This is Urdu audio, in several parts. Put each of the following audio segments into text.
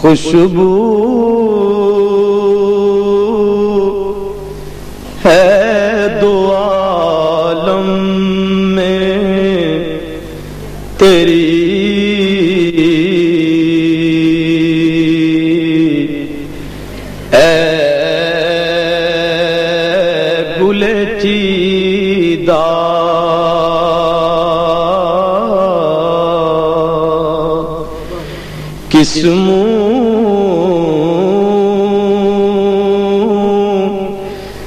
خوشبو ہے دو عالم میں تیری، اے گل چیدہ کس منہ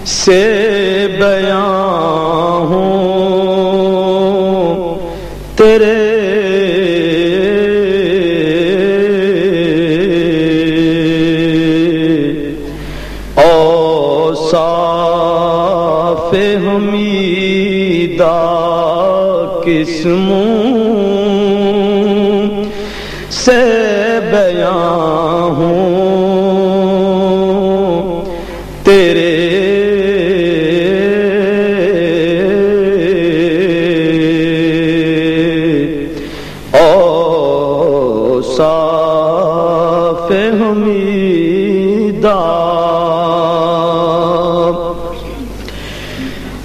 سے بیان ہوں تیرے اوصاف حمیدہ کس منہ سے بیان ہوں تیرے، اوصاف حمیدہ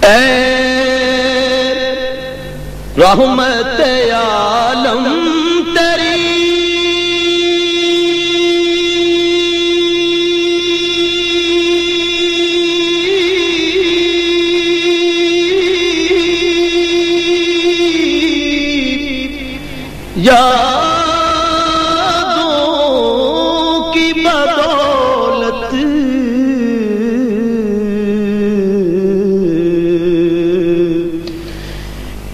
اے رحمت عالم یادوں کی بدولت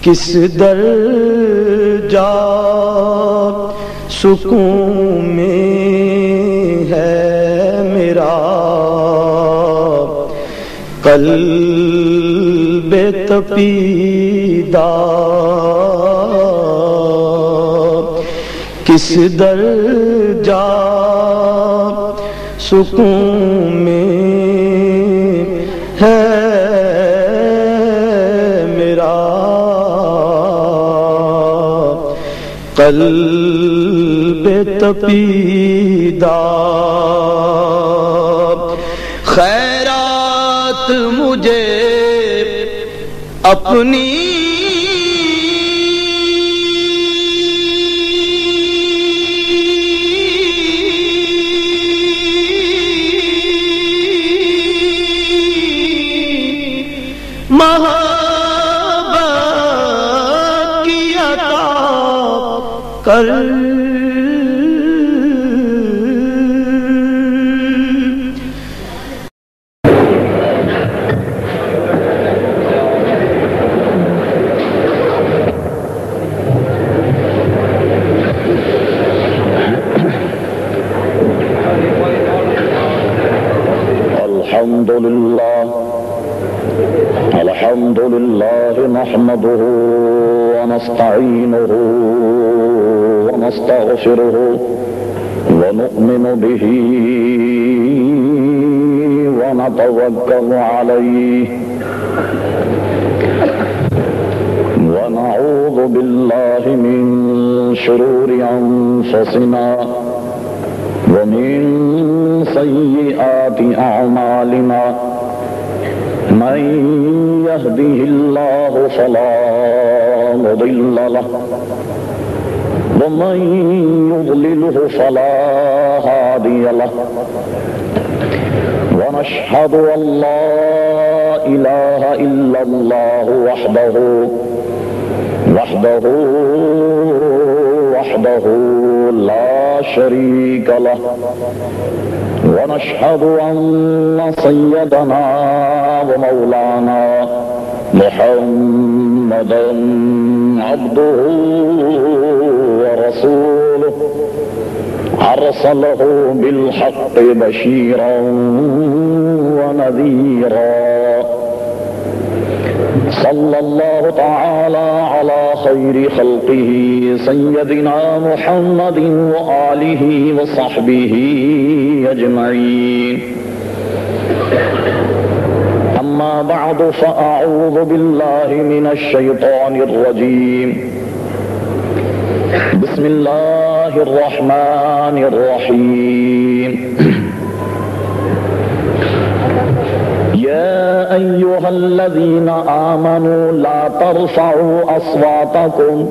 کس درجہ سکون میں ہے میرا قلب تپیدہ، کس درجہ سکون میں ہے میرا قلب تپیدہ، خیرات مجھے اپنی محبت کی عطا کر، الحمد لله نحمده ونستعينه ونستغفره ونؤمن به ونتوكل عليه ونعوذ بالله من شرور أنفسنا ومن سيئات أعمالنا، من يهده الله فلا مضل له ومن يضلله فلا هادي له، ونشهد أن لا إله إلا الله وحده لا شريك له، ونشهد أن سيدنا ومولانا محمدا عبده ورسوله، أرسله بالحق بشيرا ونذيرا، صلى الله تعالى على خير خلقه سيدنا محمد وآله وصحبه أجمعين، أما بعد فأعوذ بالله من الشيطان الرجيم، بسم اللہ الرحمن الرحیم یا ایہا الذین آمنوا لا ترفعوا اصواتکم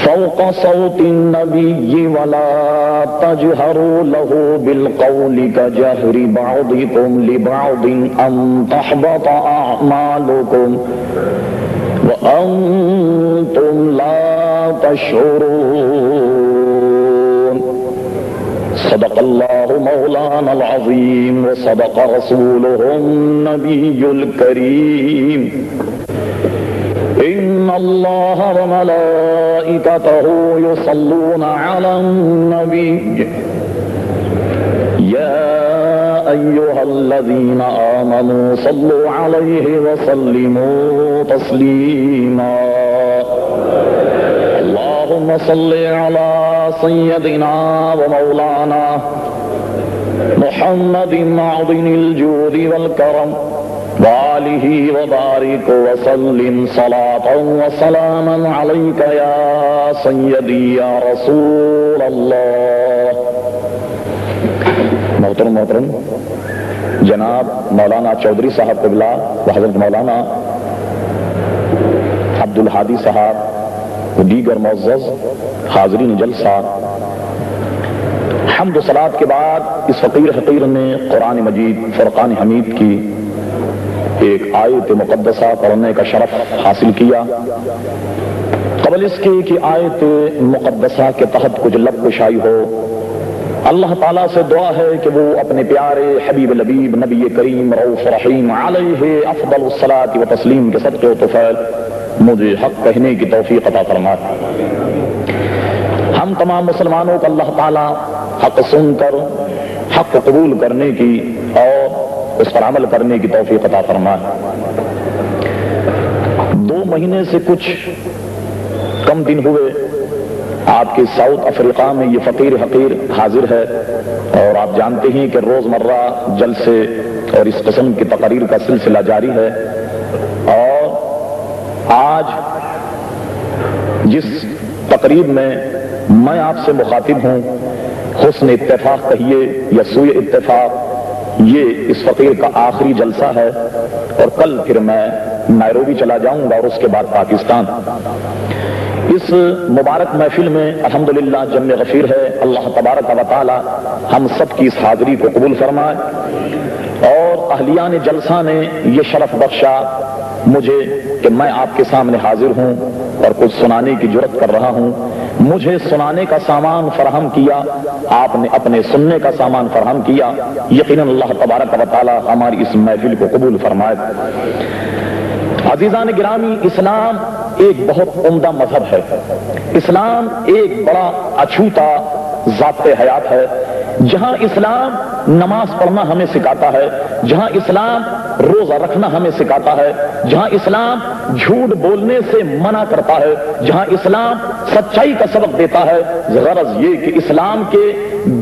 فوق صوت النبی ولا تجہروا له بالقول كجہر بعضکم لبعض ان تحبط اعمالکم وانتم لا تشعرون صدق اللہ مولانا العظیم وصدق رسولہ النبی الکریم ان اللہ وملائکتہ یصلون علی النبی یا ایہا الذین آمنوا صلوا علیہ وسلموا تسلیما اللہم صل علی سیدنا ومولانا محمد معدن الجود والکرم وآلہ وبارک وسلم صلاة وسلاما علیک یا سیدی یا رسول اللہ. محترم جناب مولانا چودھری صاحب قبلہ و حضرت مولانا عبدالہادی صاحب و دیگر معزز حاضرین جلسہ، حمد و صلاۃ کے بعد اس فقیر حقیر نے قرآن مجید فرقان حمید کی ایک آیت مقدسہ پڑھنے کا شرف حاصل کیا. قبل اس کے کہ آیت مقدسہ کے تحت کچھ لب کشائی ہو، اللہ تعالیٰ سے دعا ہے کہ وہ اپنے پیارے حبیب لبیب نبی کریم رؤوف رحیم علیہ افضل الصلاۃ و تسلیم کے صدقے و طفیل مجھے حق کہنے کی توفیق عطا فرمائے. ہم تمام مسلمانوں کو اللہ تعالیٰ حق سن کر حق قبول کرنے کی اور اس پر عمل کرنے کی توفیق عطا فرمائے. 2 مہینے سے کچھ کم دن ہوئے آپ کے ساؤتھ افریقہ میں یہ فقیر حقیر حاضر ہے، اور آپ جانتے ہیں کہ روزمرہ جلسے اور اس قسم کی تقاریر کا سلسلہ جاری ہے. اور آج جس تقریب میں میں آپ سے مخاطب ہوں، حسن اتفاق کہیے یا سوء اتفاق، یہ اس فقیر کا آخری جلسہ ہے، اور کل پھر میں نائروبی چلا جاؤں گا اور اس کے بعد پاکستان. اس مبارک محفل میں الحمدللہ جمع غفیر ہے. اللہ تبارک و تعالی ہم سب کی اس حاضری کو قبول فرمائے، اور اہلیان جلسہ نے یہ شرف بخشا مجھے کہ میں آپ کے سامنے حاضر ہوں اور کچھ سنانے کی جرت کر رہا ہوں. مجھے سنانے کا سامان فراہم کیا، آپ نے اپنے سننے کا سامان فراہم کیا. یقیناً اللہ تبارک و تعالی ہماری اس محفل کو قبول فرمائے. عزیزان گرامی، اسلام ایک بہت عمدہ مذہب ہے. اسلام ایک بڑا اچھوتا ضابطۂ حیات ہے. جہاں اسلام نماز پڑھنا ہمیں سکھاتا ہے، جہاں اسلام روزہ رکھنا ہمیں سکھاتا ہے، جہاں اسلام جھوٹ بولنے سے منع کرتا ہے، جہاں اسلام سچائی کا سبق دیتا ہے. غرض یہ کہ اسلام کے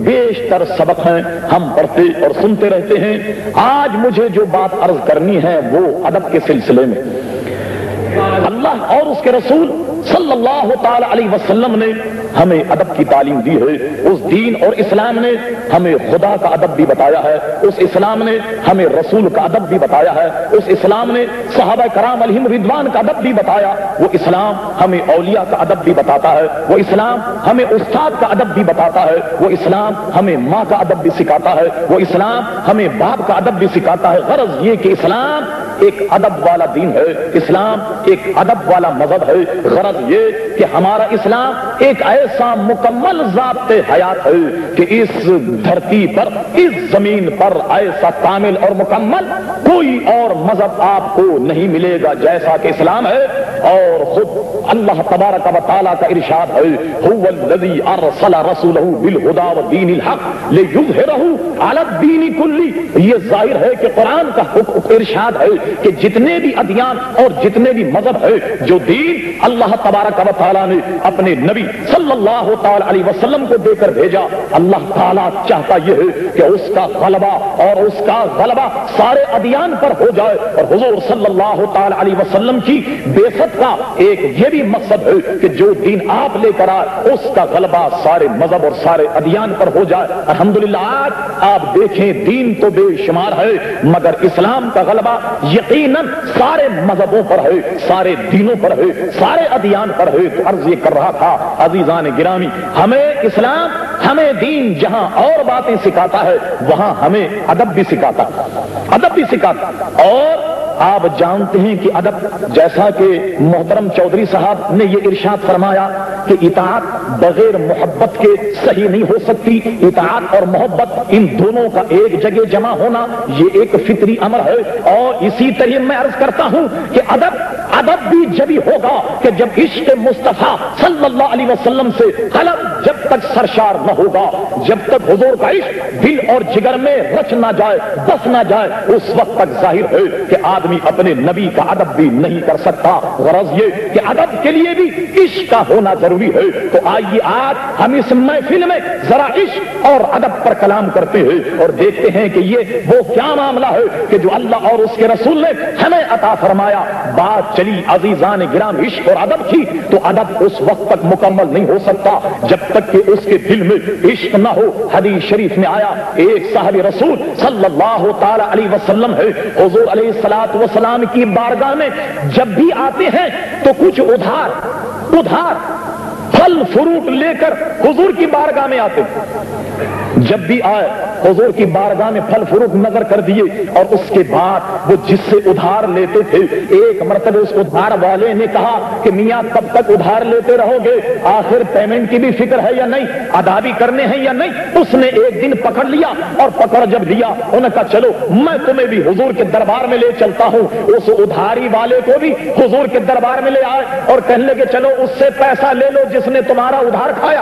بیشتر سبق ہیں، ہم پڑھتے اور سنتے رہتے ہیں. آج مجھے جو بات عرض کرنی ہے وہ ادب کے سلسلے میں. اللہ اور اس کے رسول صلی اللہ تعالی علیہ وسلم نے ہمیں ادب کی تعلیم دی ہے. اس دین اور اسلام نے ہمیں خدا کا ادب بھی بتایا ہے، اس اسلام نے ہمیں رسول کا ادب بھی بتایا ہے، اس اسلام نے صحابہ کرام علیہم رضوان کا ادب بھی بتایا. وہ اسلام ہمیں اولیاء کا ادب بھی بتاتا ہے، وہ اسلام ہمیں استاد کا ادب بھی بتاتا ہے، وہ اسلام ہمیں ماں کا ادب بھی سکھاتا ہے، وہ اسلام ہمیں باپ کا ادب بھی سکھاتا ہے. غرض یہ کہ اسلام ایک ادب والا دین ہے، اسلام ایک ادب والا مذہب ہے. غرض یہ کہ ہمارا اسلام ایک ایسا مکمل ضابطۂ حیات ہے کہ اس دھرتی پر، اس زمین پر ایسا کامل اور مکمل کوئی اور مذہب آپ کو نہیں ملے گا جیسا کہ اسلام ہے. اور خود اللہ تبارک و تعالیٰ کا ارشاد ہے، هو الذی ارسل رسولہ بالہدی ودین الحق لیظہرہ علی الدین کلہ. یہ ظاہر ہے کہ قرآن کا ارشاد ہے کہ جتنے بھی ادیان اور جتنے بھی مذہب ہے، جو دین اللہ تبارک و تعالیٰ نے اپنے نبی صلی اللہ تعالی علیہ وسلم کو دے کر بھیجا، اللہ تعالیٰ چاہتا یہ ہے کہ اس کا غلبہ اور اس کا غلبہ سارے ادیان پر ہو جائے. اور حضور صلی اللہ تعالی علیہ وسلم کی بعثت ہجرت کا ایک یہ بھی مقصد ہے کہ جو دین آپ لے کر آئے اس کا غلبہ سارے مذہب اور سارے ادیان پر ہو جائے۔ الحمدللہ آج آپ دیکھیں دین تو بے شمار ہے مگر اسلام کا غلبہ یقیناً سارے مذہبوں پر ہے، سارے دینوں پر ہے، سارے ادیان پر ہے۔ تو عرض یہ کر رہا تھا عزیزان گرامی، ہمیں اسلام، ہمیں دین جہاں اور باتیں سکھاتا ہے وہاں ہمیں ادب بھی سکھاتا، ادب بھی سکھاتا۔ اور آپ جانتے ہیں کہ ادب، جیسا کہ محترم چودھری صاحب نے یہ ارشاد فرمایا کہ اطاعت بغیر محبت کے صحیح نہیں ہو سکتی، اطاعت اور محبت ان دونوں کا ایک جگہ جمع ہونا یہ ایک فطری امر ہے۔ اور اسی طرح میں عرض کرتا ہوں کہ ادب بھی جبھی ہوگا کہ جب عشق مصطفیٰ صلی اللہ علیہ وسلم سے قلب جب تک سرشار نہ ہوگا، جب تک حضور کا عشق دل اور جگر میں رچ نہ جائے، بس نہ جائے، اس وقت تک ظاہر ہے کہ آدمی اپنے نبی کا ادب بھی نہیں کر سکتا۔ غرض یہ کہ ادب کے لیے بھی عشق کا ہونا ضروری ہے۔ تو آئیے آج ہم اس محفل میں ذرا عشق اور ادب پر کلام کرتے ہیں اور دیکھتے ہیں کہ یہ وہ کیا معاملہ ہے کہ جو اللہ اور اس کے رسول نے ہمیں عطا فرمایا۔ بات چلی عزیزان گرام عشق اور ادب کی، تو ادب اس وقت تک مکمل نہیں ہو سکتا جب تک کہ اس کے دل میں عشق نہ ہو۔ حدیث شریف میں آیا ایک صاحب رسول صلی اللہ تعالی علیہ وسلم ہے، حضور علیہ الصلوۃ والسلام کی بارگاہ میں جب بھی آتے ہیں تو کچھ ادھار پھل فروٹ لے کر حضور کی بارگاہ میں آتے ہیں۔ جب بھی آئے حضور کی بارگاہ میں پھل فروٹ نظر کر دیے، اور اس کے بعد وہ جس سے ادھار لیتے تھے، ایک مرتبہ اس ادھار والے نے کہا کہ میاں کب تک ادھار لیتے رہو گے، آخر پیمنٹ کی بھی فکر ہے یا نہیں، ادا بھی کرنے ہیں یا نہیں۔ اس نے ایک دن پکڑ لیا اور پکڑ جب لیا انہوں نے کہا چلو میں تمہیں بھی حضور کے دربار میں لے چلتا ہوں۔ اس ادھاری والے کو بھی حضور کے دربار میں لے آئے اور کہنے لگے چلو اس سے پیسہ لے لو جس نے تمہارا ادھار کھایا۔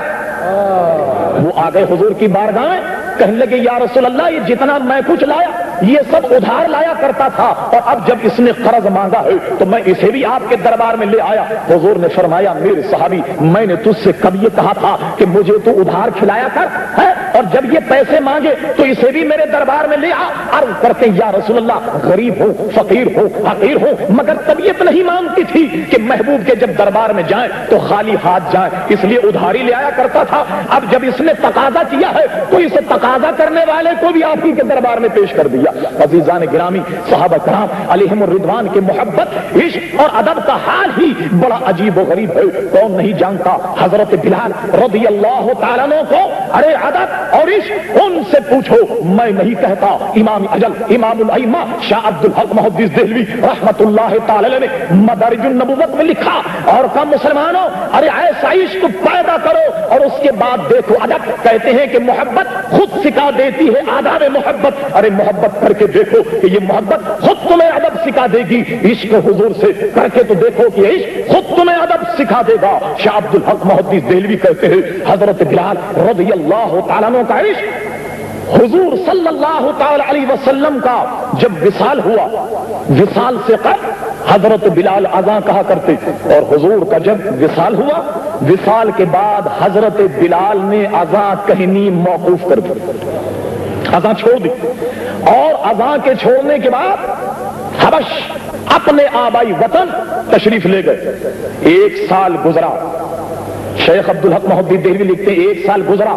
وہ آ گئے حضور کی بارگاہ میں، کہنے لگے یا رسول اللہ یہ جتنا میں کچھ لایا یہ سب ادھار لایا کرتا تھا، اور اب جب اس نے قرض مانگا ہے تو میں اسے بھی آپ کے دربار میں لے آیا۔ حضور نے فرمایا میرے صحابی میں نے تجھ سے کب یہ کہا تھا کہ مجھے تو ادھار کھلایا کر ہے، اور جب یہ پیسے مانگے تو اسے بھی میرے دربار میں لے آ۔ عرض کرتے یا رسول اللہ غریب ہوں، فقیر ہوں، حقیر ہوں، مگر طبیعت نہیں مانگتی تھی کہ محبوب کے جب دربار میں جائیں تو خالی ہاتھ جائیں، اس لیے ادھاری لے آیا کرتا تھا۔ اب جب اس نے تقاضا کیا ہے تو اسے تقاضا کرنے والے کو بھی آپ ہی کے دربار میں پیش کر دیا۔ عزیزان گرامی صحابہ کرام علیہم الرضوان کے محبت، عشق اور ادب کا حال ہی بڑا عجیب و غریب ہے۔ کون نہیں جانتا حضرت بلال رضی اللہ تعالیٰ عنہ کو؟ ارے ادب اور عشق ان سے پوچھو، میں نہیں کہتا۔ امام اجل امام الائمہ شاہ عبد الحق محدث دہلوی رحمت اللہ تعالی علیہ نے مدارج النبوت میں لکھا اور کہا مسلمانوں ارے ایسا عشق پیدا کرو اور اس کے بعد دیکھو ادب۔ کہتے ہیں کہ محبت خود سکھا دیتی ہے آداب محبت۔ ارے محبت کر کے دیکھو کہ یہ محبت خود تمہیں ادب سکھا دے گی۔ عشق حضور سے کر کے تو دیکھو کہ عشق خود تمہیں ادب سکھا دے گا۔ شاہ عبد الحق محدث دہلوی کہتے ہیں حضرت بلال رضی اللہ تعالیٰ عنہ کا عشق حضور صلی اللہ تعالی علیہ وسلم کا جب وصال ہوا، وصال سے قبل حضرت بلال اذان کہا کرتے، اور حضور کا جب وصال ہوا، وصال کے بعد حضرت بلال نے اذان کہنی موقوف کر دی، اذان چھوڑ دی، اور اذان کے چھوڑنے کے بعد حبش اپنے آبائی وطن تشریف لے گئے۔ ایک سال گزرا، شیخ عبد الحق محدث دہلوی لکھتے ہیں ایک سال گزرا،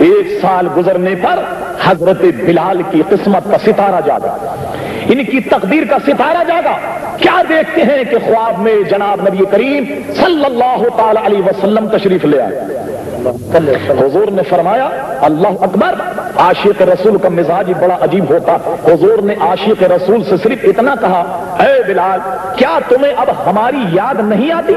ایک سال گزرنے پر حضرت بلال کی قسمت کا ستارہ جاگا، ان کی تقدیر کا ستارہ جاگا۔ کیا دیکھتے ہیں کہ خواب میں جناب نبی کریم صلی اللہ تعالی علیہ وسلم تشریف لے آئے۔ حضور نے فرمایا اللہ اکبر۔ عاشق رسول کا مزاج بڑا عجیب ہوتا۔ حضور نے عاشق رسول سے صرف اتنا کہا اے بلال کیا تمہیں اب ہماری یاد نہیں آتی؟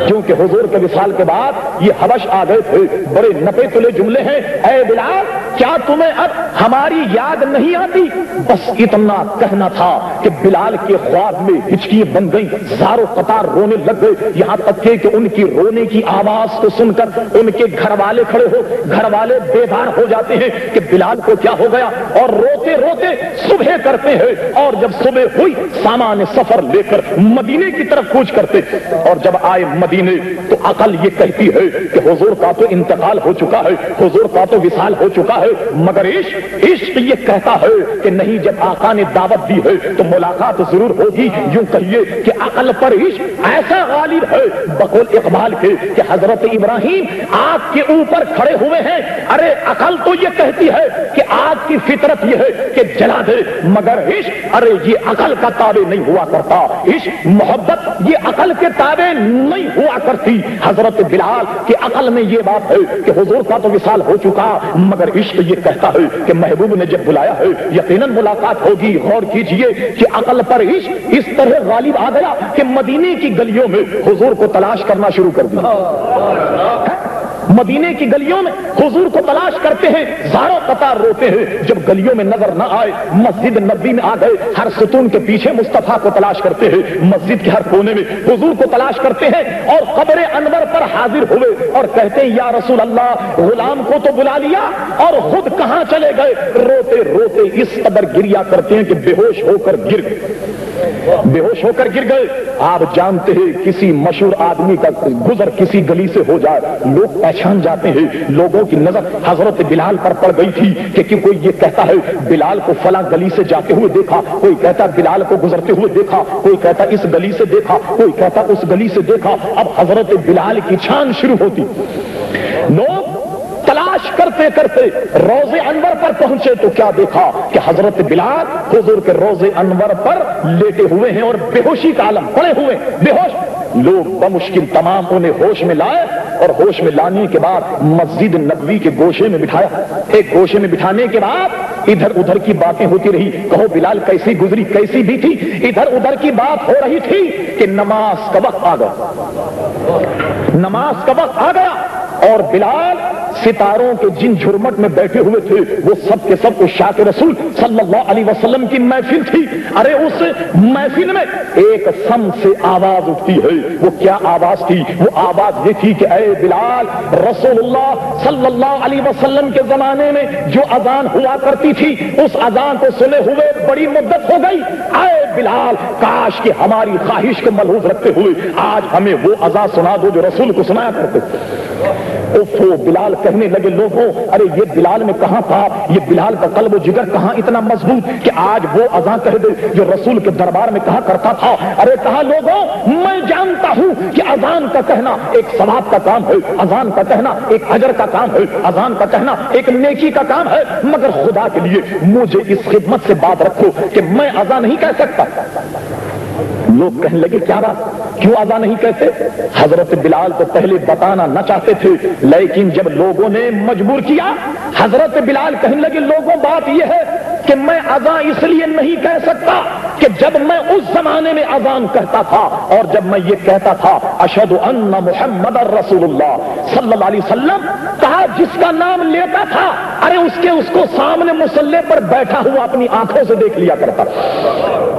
کیونکہ حضور کے وصال کے بعد یہ حبش آ گئے تھے، بڑے نپے تلے جملے ہیں، اے بلال کیا تمہیں اب ہماری یاد نہیں آتی؟ بس اتنا کہنا تھا کہ بلال کے خواب میں ہچکیاں بن گئیں، زاروں قطار رونے لگ گئے، یہاں تک کہ ان کی رونے کی آواز کو سن کر ان کے گھر والے کھڑے ہو، گھر والے بیدار ہو جاتے ہیں کہ بلال کو کیا ہو گیا، اور روتے روتے صبح کرتے ہیں، اور جب صبح ہوئی سامان سفر لے کر مدینے کی طرف کوچ کرتے، اور جب آئے مدینے تو عقل یہ کہتی ہے کہ حضور کا تو انتقال ہو چکا ہے، حضور کا تو وصال ہو چکا ہے مگر عشق یہ کہتا ہے کہ نہیں، جب آقا نے دعوت دی ہے تو ملاقات ضرور ہوگی. یوں کہیے کہ عقل پر عشق ایسا غالب ہے بقول اقبال کے کہ حضرت ابراہیم آگ کے اوپر کھڑے ہوئے ہیں. ارے عقل تو یہ کہتی ہے کہ آگ کی فطرت یہ ہے کہ جلا دے، مگر عشق ارے یہ عقل کا تابع نہیں ہوا کرتا. عشق محبت یہ عقل کے تابع نہیں ہوا کرتی. حضرت بلال کی عقل میں یہ بات ہے کہ حضور کا تو وصال ہو چکا، مگر عشق یہ کہتا ہے کہ محبوب نے جب بلایا ہے یقیناً ملاقات ہوگی. غور کیجئے کہ عقل پر عشق اس طرح غالب آ گیا کہ مدینے کی گلیوں میں حضور کو تلاش کرنا شروع کر دیا. مدینے کی گلیوں میں حضور کو تلاش کرتے ہیں، زاروں قطار روتے ہیں جب گلیوں میں نظر نہ آئے. مسجد نبوی میں آ گئے، ہر ستون کے پیچھے مصطفیٰ کو تلاش کرتے ہیں، مسجد کے ہر کونے میں حضور کو تلاش کرتے ہیں اور قبر انور پر حاضر ہوئے اور کہتے ہیں یا رسول اللہ، غلام کو تو بلا لیا اور خود کہاں چلے گئے؟ روتے روتے اس قدر گریا کرتے ہیں کہ بے ہوش ہو کر گر گئے. آپ جانتے ہیں کسی مشہور آدمی کا گزر کسی گلی سے ہو جائے لوگ پہچان جاتے ہیں. لوگوں کی نظر حضرت بلال پر پڑ گئی تھی کہ کوئی یہ کہتا ہے بلال کو فلاں گلی سے جاتے ہوئے دیکھا، کوئی کہتا بلال کو گزرتے ہوئے دیکھا، کوئی کہتا اس گلی سے دیکھا، کوئی کہتا اس گلی سے دیکھا. اب حضرت بلال کی چھان شروع ہوتی. لوگ تلاش کرتے کرتے روضے انور پر پہنچے تو کیا دیکھا کہ حضرت بلال حضور کے روضے انور پر لیٹے ہوئے ہیں اور بے ہوشی کا عالم پڑے ہوئے بے ہوش. لوگ بمشکل تمام انہیں ہوش میں لائے اور ہوش میں لانے کے بعد مسجد نبوی کے گوشے میں بٹھایا. ایک گوشے میں بٹھانے کے بعد ادھر ادھر کی باتیں ہوتی رہی. کہو بلال کیسی گزری، کیسی بھی تھی؟ ادھر ادھر کی بات ہو رہی تھی کہ نماز کا وقت آ گیا، نماز کا وقت آ گیا اور بلال ستاروں کے جن جھرمٹ میں بیٹھے ہوئے تھے وہ سب کے سب عشاق رسول صلی اللہ علیہ وسلم کی محفل تھی. ارے اس محفل میں ایک سم سے آواز اٹھتی ہے. وہ کیا آواز تھی؟ وہ آواز یہ تھی کہ اے بلال، رسول اللہ صلی اللہ علیہ وسلم کے زمانے میں جو اذان ہوا کرتی تھی اس اذان کو سنے ہوئے بڑی مدت ہو گئی. اے بلال، کاش کہ ہماری خواہش کو ملحوظ رکھتے ہوئے آج ہمیں وہ اذان سنا دو جو رسول کو سنایا کرتے. بلال کہنے لگے لوگوں، ارے یہ بلال میں کہاں تھا؟ یہ بلال کا قلب و جگر کہاں اتنا مضبوط کہ آج وہ اذان کہہ دے جو رسول کے دربار میں کہا کرتا تھا. ارے کہا لوگوں، میں جانتا ہوں کہ اذان کا کہنا ایک ثواب کا کام ہے، اذان کا کہنا ایک اجر کا کام ہے، اذان کا کہنا ایک نیکی کا کام ہے، مگر خدا کے لیے مجھے اس خدمت سے بات رکھو کہ میں اذان نہیں کہہ سکتا. لوگ کہنے لگے کیا بات، کیوں اذان نہیں کہتے؟ حضرت بلال تو پہلے بتانا نہ چاہتے تھے لیکن جب لوگوں نے مجبور کیا حضرت بلال کہنے لگے لوگوں بات یہ ہے کہ میں اذان اس لیے نہیں کہہ سکتا کہ جب میں اس زمانے میں اذان کہتا تھا اور جب میں یہ کہتا تھا اشہد ان محمد رسول اللہ صلی اللہ علیہ وسلم، کہا جس کا نام لیتا تھا ارے اس کو سامنے مصلی پر بیٹھا ہوا اپنی آنکھوں سے دیکھ لیا کرتا.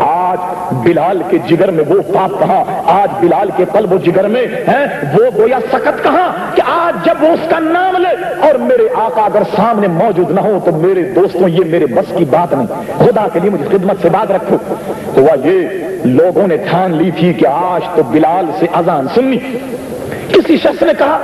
آج بلال کے جگر میں وہ پاپ کہاں، آج بلال کے قلب و جگر میں ہے وہ گویا سکت کہاں کہ آج جب وہ اس کا نام لے اور میرے آقا اگر سامنے موجود نہ ہو تو میرے دوستوں یہ میرے بس کی بات نہیں، خدا کے لیے مجھے خدمت سے بات رکھو. تو یہ لوگوں نے ٹھان لی تھی کہ آج تو بلال سے اذان سننی. کسی شخص نے کہا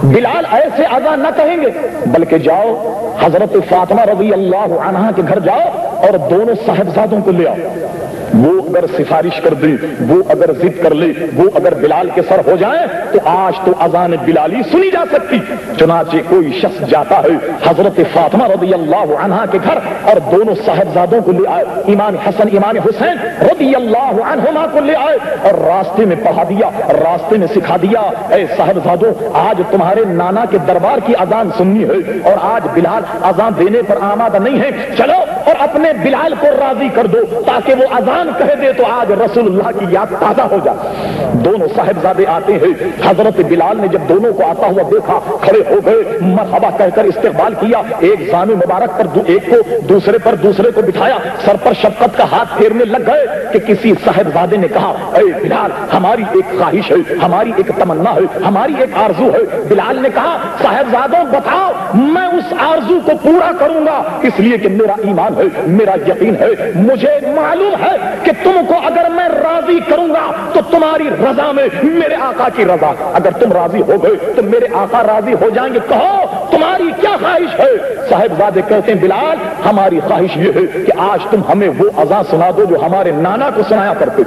بلال ایسے اذان نہ کہیں گے بلکہ جاؤ حضرت فاطمہ رضی اللہ عنہا کے گھر جاؤ اور دونوں صاحبزادوں کو لے آؤ. وہ اگر سفارش کر دے، وہ اگر ضد کر لے، وہ اگر بلال کے سر ہو جائیں تو آج تو اذان بلالی سنی جا سکتی. چنانچہ کوئی شخص جاتا ہے حضرت فاطمہ رضی اللہ عنہا کے گھر اور دونوں صاحبزادوں کو لے آئے، امام حسن امام حسین رضی اللہ عنہما کو لے آئے اور راستے میں پڑھا دیا، راستے میں سکھا دیا اے صاحبزادوں آج تمہارے نانا کے دربار کی اذان سننی ہے اور آج بلال اذان دینے پر آمادہ نہیں ہے، چلو اور اپنے بلال کو راضی کر دو تاکہ وہ اذان کہہ دے تو آج رسول اللہ کی یاد تازہ ہو جائے. دونوں صاحبزادے آتے ہیں، حضرت بلال نے جب دونوں کو آتا ہوا دیکھا کھڑے ہو گئے، مرحبا کہہ کر استقبال کیا، ایک زانو مبارک پر ایک کو دوسرے پر دوسرے کو بٹھایا، سر پر شفقت کا ہاتھ پھیرنے لگ گئے کہ کسی صاحبزادے نے کہا اے بلال ہماری ایک خواہش ہے، ہماری ایک تمنا ہے، ہماری ایک آرزو ہے. بلال نے کہا صاحبزادوں بتاؤ میں اس آرزو کو پورا کروں گا اس لیے کہ میرا ایمان ہے، میرا یقین ہے، مجھے معلوم ہے کہ تم کو اگر میں راضی کروں گا تو تمہاری رضا میں میرے آقا کی رضا، اگر تم راضی ہو گئے تو میرے آقا راضی ہو جائیں گے. کہو تمہاری کیا خواہش ہے؟ صاحبزادے کہتے ہیں بلال ہماری خواہش یہ ہے کہ آج تم ہمیں وہ اذان سنا دو جو ہمارے نانا کو سنایا کرتے۔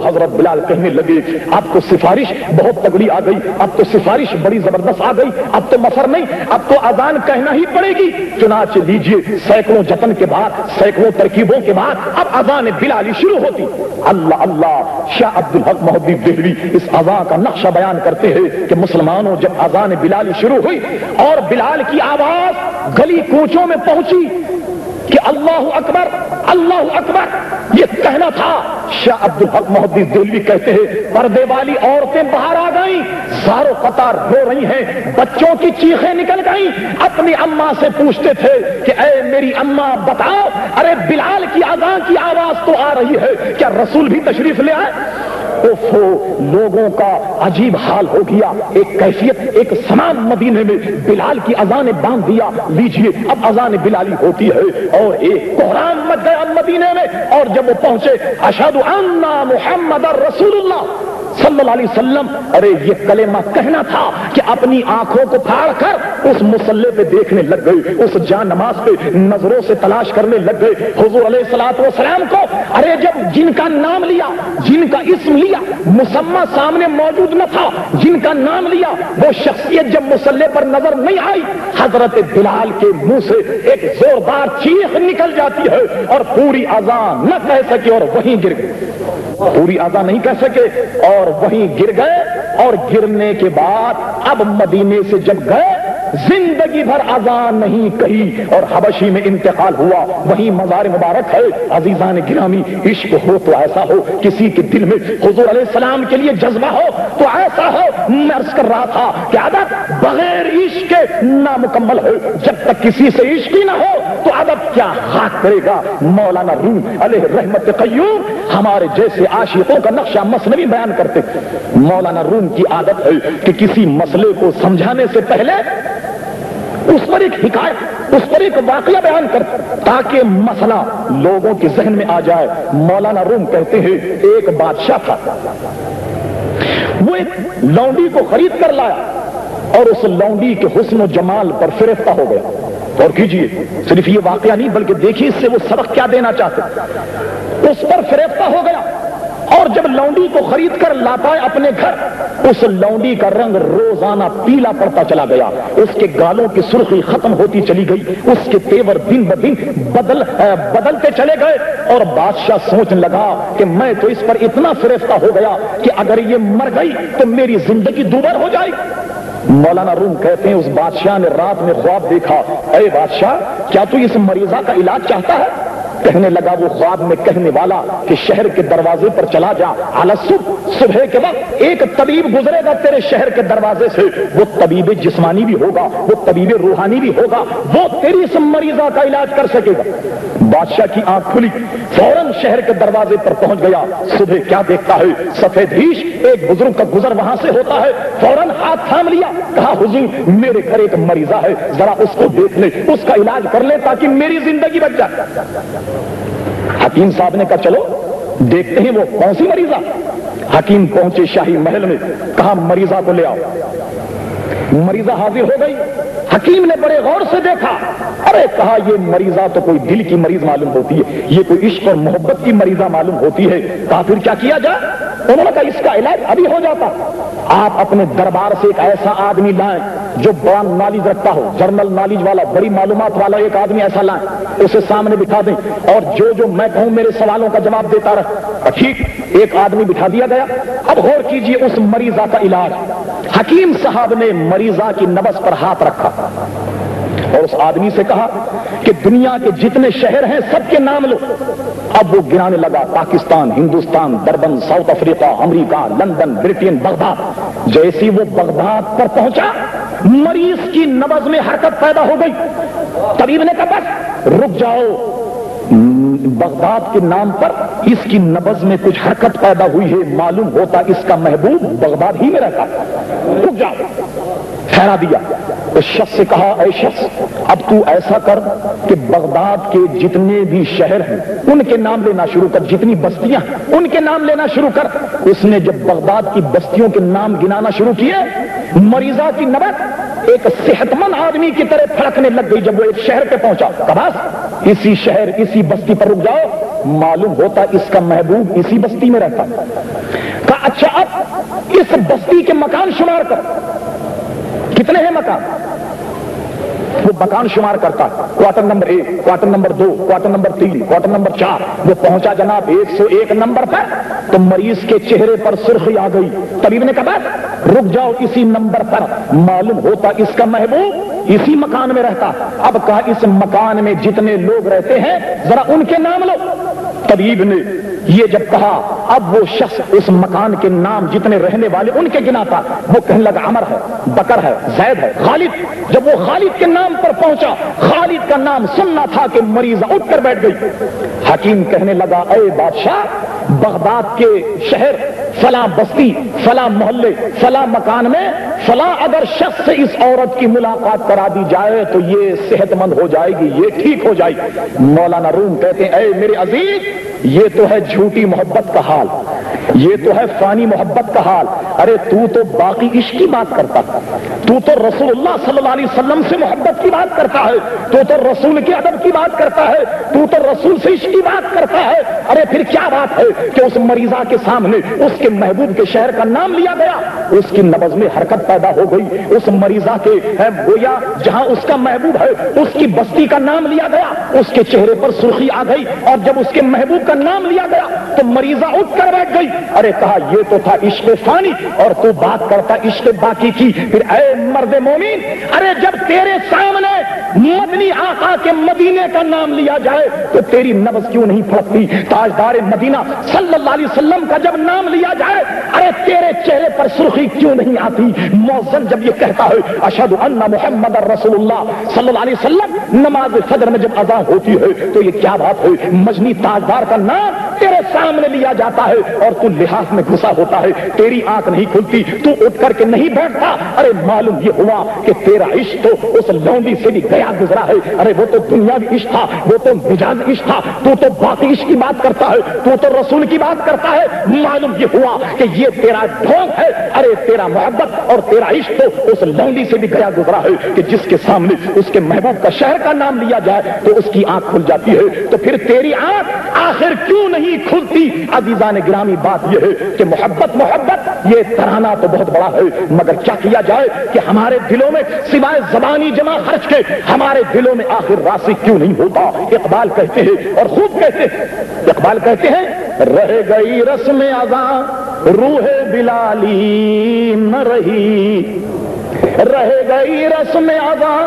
حضرت بلال کہنے لگے اب تو سفارش بہت تگڑی آ گئی، اب تو سفارش بڑی زبردست آ گئی، اب تو مفر نہیں، اب تو اذان کہنا ہی پڑے گی۔ چنانچہ لیجئے سینکڑوں جتن کے بعد، سینکڑوں ترکیبوں کے بعد اب اذان بلالی شروع ہوتی۔ اللہ اللہ، شاہ عبد الحق محدث دہلوی اس اذان کا نقشہ بیان کرتے ہیں کہ مسلمانوں جب اذان بلالی شروع ہوئی اور بلال کی آواز گلی کوچوں میں پہنچی کہ اللہ اکبر اللہ اکبر یہ کہنا تھا، شاہ عبد الحق محدث دہلوی کہتے ہیں پردے والی عورتیں باہر آ گئیں، زارو قطار رو رہی ہیں، بچوں کی چیخیں نکل گئیں، اپنی اماں سے پوچھتے تھے کہ اے میری اماں بتاؤ، ارے بلال کی اذان کی آواز تو آ رہی ہے، کیا رسول بھی تشریف لے آئے؟ لوگوں کا عجیب حال ہو گیا، ایک کیفیت، ایک سماج مدینے میں بلال کی اذان باندھ دیا۔ لیجئے اب اذان بلالی ہوتی ہے اور ایک کوہرام مچ گیا مدینے میں، اور جب وہ پہنچے اشہد ان محمد رسول اللہ صلی اللہ علیہ وسلم، ارے یہ کلمہ کہنا تھا کہ اپنی آنکھوں کو پھاڑ کر اس مصلی پہ دیکھنے لگ گئے، اس جان نماز پہ نظروں سے تلاش کرنے لگ گئے حضور علیہ الصلوۃ والسلام کو۔ ارے جب جن کا نام لیا، جن کا اسم لیا، مسمى سامنے موجود نہ تھا، جن کا نام لیا وہ شخصیت جب مصلی پر نظر نہیں آئی، حضرت بلال کے منہ سے ایک زوردار چیخ نکل جاتی ہے اور پوری اذان نہ کہہ سکے اور وہیں گر گئے، پوری اذان نہیں کہہ سکے اور وہیں گر گئے۔ اور گرنے کے بعد اب مدینے سے جب گئے زندگی بھر اذان نہیں کہی اور حبشی میں انتقال ہوا، وہیں مزار مبارک ہے۔ عزیزان گرامی، عشق ہو تو ایسا ہو، کسی کے دل میں حضور علیہ السلام کے لیے جذبہ ہو تو ایسا ہو۔ میں عرض کر رہا تھا کہ ادب بغیر عشق کے نامکمل ہے، جب تک کسی سے عشق ہی نہ ہو تو ادب کیا خاک کرے گا۔ مولانا روم علیہ رحمت قیوم ہمارے جیسے عاشقوں کا نقشہ مثنوی بیان کرتے۔ مولانا روم کی عادت ہے کہ کسی مسئلے کو سمجھانے سے پہلے اس پر ایک حکایت، اس پر ایک واقعہ بیان کر تاکہ مسئلہ لوگوں کے ذہن میں آ جائے۔ مولانا روم کہتے ہیں ایک بادشاہ تھا، وہ ایک لونڈی کو خرید کر لایا اور اس لونڈی کے حسن و جمال پر فریفتہ ہو گیا۔ اور کیجئے صرف یہ واقعہ نہیں بلکہ دیکھیے اس سے وہ سبق کیا دینا چاہتے، اس پر فریفتہ ہو گیا اور جب لونڈی کو خرید کر لاتا ہے اپنے گھر، اس لونڈی کا رنگ روزانہ پیلا پڑتا چلا گیا، اس کے گالوں کی سرخی ختم ہوتی چلی گئی، اس کے تیور دن بدن بدلتے چلے گئے اور بادشاہ سوچنے لگا کہ میں تو اس پر اتنا فریفتہ ہو گیا کہ اگر یہ مر گئی تو میری زندگی دوبر ہو جائے۔ مولانا روم کہتے ہیں اس بادشاہ نے رات میں خواب دیکھا، اے بادشاہ کیا تو اس مریضہ کا علاج چاہتا ہے؟ کہنے لگا وہ خواب میں کہنے والا کہ شہر کے دروازے پر چلا جا، صبح کے وقت ایک طبیب گزرے گا تیرے شہر کے دروازے سے، وہ طبیب جسمانی بھی ہوگا، وہ طبیب روحانی بھی ہوگا، وہ تیری اس مریضہ کا علاج کر سکے گا۔ بادشاہ کی آنکھ کھلی، فوراً شہر کے دروازے پر پہنچ گیا۔ صبح کیا دیکھتا ہے؟ سفید ریش ایک بزرگ کا گزر وہاں سے ہوتا ہے، فوراً ہاتھ تھام لیا، کہا حضور میرے گھر ایک مریضہ ہے، ذرا اس کو دیکھ لے، اس کا علاج کر لے تاکہ میری زندگی بچ جائے۔ حکیم صاحب نے کہا چلو دیکھتے ہیں وہ کون سی مریضہ۔ حکیم پہنچے شاہی محل میں، کہا مریضہ کو لے آؤ۔ مریضہ حاضر ہو گئی، حکیم نے بڑے غور سے دیکھا، ارے کہا یہ مریضہ تو کوئی دل کی مریض معلوم ہوتی ہے، یہ کوئی عشق اور محبت کی مریضہ معلوم ہوتی ہے۔ کہا پھر کیا کیا جائے؟ انہوں نے کہا اس کا علاج ابھی ہو جاتا، آپ اپنے دربار سے ایک ایسا آدمی لائیں جو بڑا نالج رکھتا ہو، جرنل نالج والا، بڑی معلومات والا ایک آدمی ایسا لائیں، اسے سامنے بٹھا دیں اور جو میں کہوں میرے سوالوں کا جواب دیتا رہے۔ ٹھیک، ایک آدمی بٹھا دیا گیا۔ اب غور کیجئے اس مریضہ کا علاج، حکیم صاحب نے مریضہ کی نبض پر ہاتھ رکھا اور اس آدمی سے کہا کہ دنیا کے جتنے شہر ہیں سب کے نام لو۔ اب وہ گرانے لگا، Pakistan, Hindustan, urban, South Africa, امریکہ، لندن، برٹن، بغداد۔ جیسی وہ بغداد پر پہنچا مریض کی نبض میں حرکت پیدا ہو گئی۔ طبیب نے کہا بس رک جاؤ، بغداد کے نام پر اس کی نبض میں کچھ حرکت پیدا ہوئی ہے، معلوم ہوتا اس کا محبوب بغداد ہی میں رہتا، رک جاؤ۔ ٹھہرا دیا، اس شخص سے کہا اے شخص اب تو ایسا کر کہ بغداد کے جتنے بھی شہر ہیں ان کے نام لینا شروع کر، جتنی بستیاں ان کے نام لینا شروع کر۔ اس نے جب بغداد کی بستیوں کے نام گنانا شروع کیے، مریضہ کی نبض ایک صحت مند آدمی کی طرح پھڑکنے لگ گئی۔ جب وہ ایک شہر پہ پہنچا، کہا بس اسی شہر اسی بستی پر رک جاؤ، معلوم ہوتا اس کا محبوب اسی بستی میں رہتا۔ کہا اچھا اب اس بستی کے مکان شمار کر، کتنے ہیں مکان؟ وہ مکان شمار کرتا، quarter number 1، quarter number 2، quarter number 3، quarter number 4۔ وہ پہنچا جناب 101 نمبر پر، تو مریض کے چہرے پر سرخی آ گئی۔ طبیب نے کہا رک جاؤ اسی نمبر پر، معلوم ہوتا اس کا محبوب اسی مکان میں رہتا۔ اب کہا اس مکان میں جتنے لوگ رہتے ہیں ذرا ان کے نام لو۔ طبیب نے یہ جب کہا، اب وہ شخص اس مکان کے نام جتنے رہنے والے ان کے گناتا۔ وہ کہنے لگا عمر ہے، بکر ہے، زید ہے، خالد۔ جب وہ خالد کے نام پر پہنچا، خالد کا نام سننا تھا کہ مریضہ اٹھ کر بیٹھ گئی۔ حکیم کہنے لگا اے بادشاہ، بغداد کے شہر فلاں بستی، فلاں محلے، فلاں مکان میں فلاں اگر شخص سے اس عورت کی ملاقات کرا دی جائے تو یہ صحت مند ہو جائے گی، یہ ٹھیک ہو جائے گی۔ مولانا روم کہتے ہیں اے میرے عزیز، یہ تو ہے جھوٹی محبت کا حال، یہ تو ہے فانی محبت کا حال۔ ارے تو باقی عشق کی بات کرتا، تو رسول اللہ صلی اللہ علیہ وسلم سے محبت کی بات کرتا ہے، تو رسول کے ادب کی بات کرتا ہے، تو رسول سے عشق کی بات کرتا ہے۔ ارے پھر کیا بات ہے کہ اس مریضہ کے سامنے اس کے محبوب کے شہر کا نام لیا گیا، اس کی نبض میں حرکت پیدا ہو گئی۔ اس مریضہ کے گویا جہاں اس کا محبوب ہے اس کی بستی کا نام لیا گیا، اس کے چہرے پر سرخی آ گئی، اور جب اس کے محبوب کا نام لیا گیا تو مریضہ اٹھ کر بیٹھ گئی۔ ارے کہا یہ تو تھا عشق فانی اور تو بات کرتا عشق باقی کی۔ پھر اے مرد مومن، ارے جب تیرے سامنے مدنی آقا کے مدینے کا نام لیا جائے تو تیری نبض کیوں نہیں پھڑکتی؟ تاجدار مدینہ صلی اللہ علیہ وسلم کا جب نام لیا جائے، ارے تیرے چہرے پر سرخی کیوں نہیں آتی؟ مؤذن جب یہ کہتا ہے اشہد ان محمد رسول اللہ صلی اللہ علیہ وسلم، نماز فجر میں جب اذان ہوتی ہے تو یہ کیا بات ہے؟ مجنی تاجدار کا نام تیرے سامنے لیا جاتا ہے اور تو لحاظ میں گھسا ہوتا ہے، تیری آنکھ نہیں کھلتی، تو اٹھ کر کے نہیں بیٹھتا۔ ارے معلوم یہ ہوا کہ تیرا عشق تو اس لونڈی سے بھی گیا گزرا ہے۔ ارے وہ تو دنیاوی عشق تھا، وہ تو مجاز عشق تھا، تو باقی عشق کی بات کرتا ہے، تو رسول کی بات کرتا ہے۔ معلوم یہ ہوا کہ یہ تیرا ڈھونگ ہے۔ ارے تیرا محبت اور تیرا عشق تو اس لونڈی سے بھی گیا گزرا ہے کہ جس کے سامنے اس کے محبوب کا شہر کا نام لیا جائے تو اس کی آنکھ کھل جاتی ہے۔ تو پھر تیری آنکھ آخر کیوں نہیں کھلتی؟ عزیزان گرامی بات یہ ہے کہ محبت یہ ترانہ تو بہت بڑا ہے، مگر کیا کیا جائے کہ ہمارے دلوں میں سوائے زبانی جمع خرچ کے ہمارے دلوں میں آخر راسخ کیوں نہیں ہوتا؟ اقبال کہتے ہیں اور خوب کہتے ہیں، اقبال کہتے ہیں رہ گئی رسم اذاں روح بلالی نہ رہی، رہ گئی رسم اذاں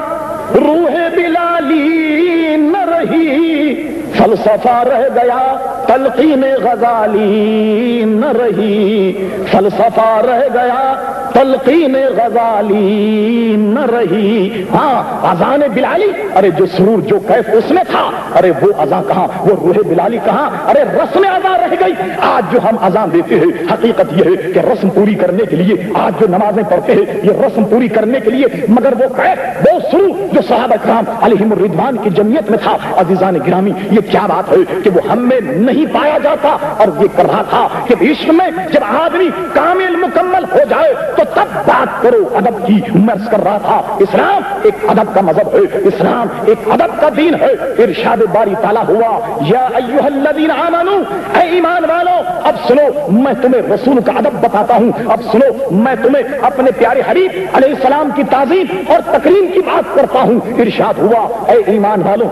روح بلالی نہ رہی، فلسفہ رہ گیا تلقین غزالی نہ رہی، فلسفہ رہ گیا تلقین غزالی نہ رہی۔ ہاں اذان بلالی، ارے جو سرور جو کیف اس میں تھا، ارے وہ اذان کہاں، وہ روح بلالی کہاں؟ ارے رسم اذان رہ گئی۔ آج جو ہم اذان دیتے ہیں حقیقت یہ ہے کہ رسم پوری کرنے کے لیے، آج جو نمازیں پڑھتے ہیں یہ رسم پوری کرنے کے لیے، مگر وہ کیف وہ سرور جو صحابہ کرام علیہم الرضوان کی جمعیت میں تھا، عزیزان گرامی یہ کیا بات ہے کہ وہ ہم میں نہیں پایا جاتا؟ اور یہ کر رہا تھا کہ عشق میں جب آدمی کامل مکمل ہو جائے تو تب بات کرو ادب کی۔ مرض کر رہا تھا اسلام ایک ادب کا مذہب ہے، اسلام ایک ادب کا دین ہے۔ ارشاد باری تعالیٰ ہوا یا ایھا الذین آمنوا، اے ایمان والو اب سنو میں تمہیں رسول کا ادب بتاتا ہوں، اب سنو میں تمہیں اپنے پیارے حبیب علیہ السلام کی تعظیم اور تکریم کی بات کرتا ہوں۔ ارشاد ہوا اے ایمان والو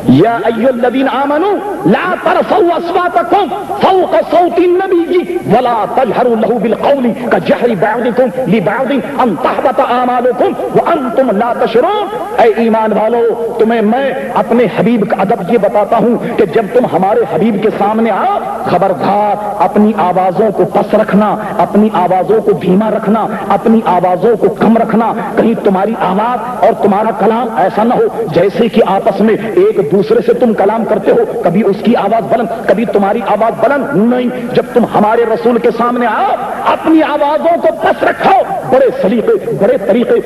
یا ایھا الذین آمنوا لا ترفعوا اصواتکم فوق صوت النبی ولا تجہروا لہ بالقول کجہر بعضکم لبعض ان تحبط اعمالکم وانتم لا تشعرون۔ اے ایمان والو تمہیں میں اپنے حبیب کا ادب یہ بتاتا ہوں کہ جب تم ہمارے حبیب کے سامنے آؤ خبردار اپنی آوازوں کو پس رکھنا، اپنی آوازوں کو دھیما رکھنا، اپنی آوازوں کو کم رکھنا، کہیں تمہاری آواز اور تمہارا کلام ایسا نہ ہو جیسے کہ آپس میں ایک دوسرے سے تم کلام کرتے ہو، کبھی اس کی آواز بلند کبھی تمہاری آواز بلند نہیں۔ جب تم ہمارے رسول کے سامنے آؤ اپنی آوازوں کو پس رکھو، بڑے سلیقے، بڑے طریقے،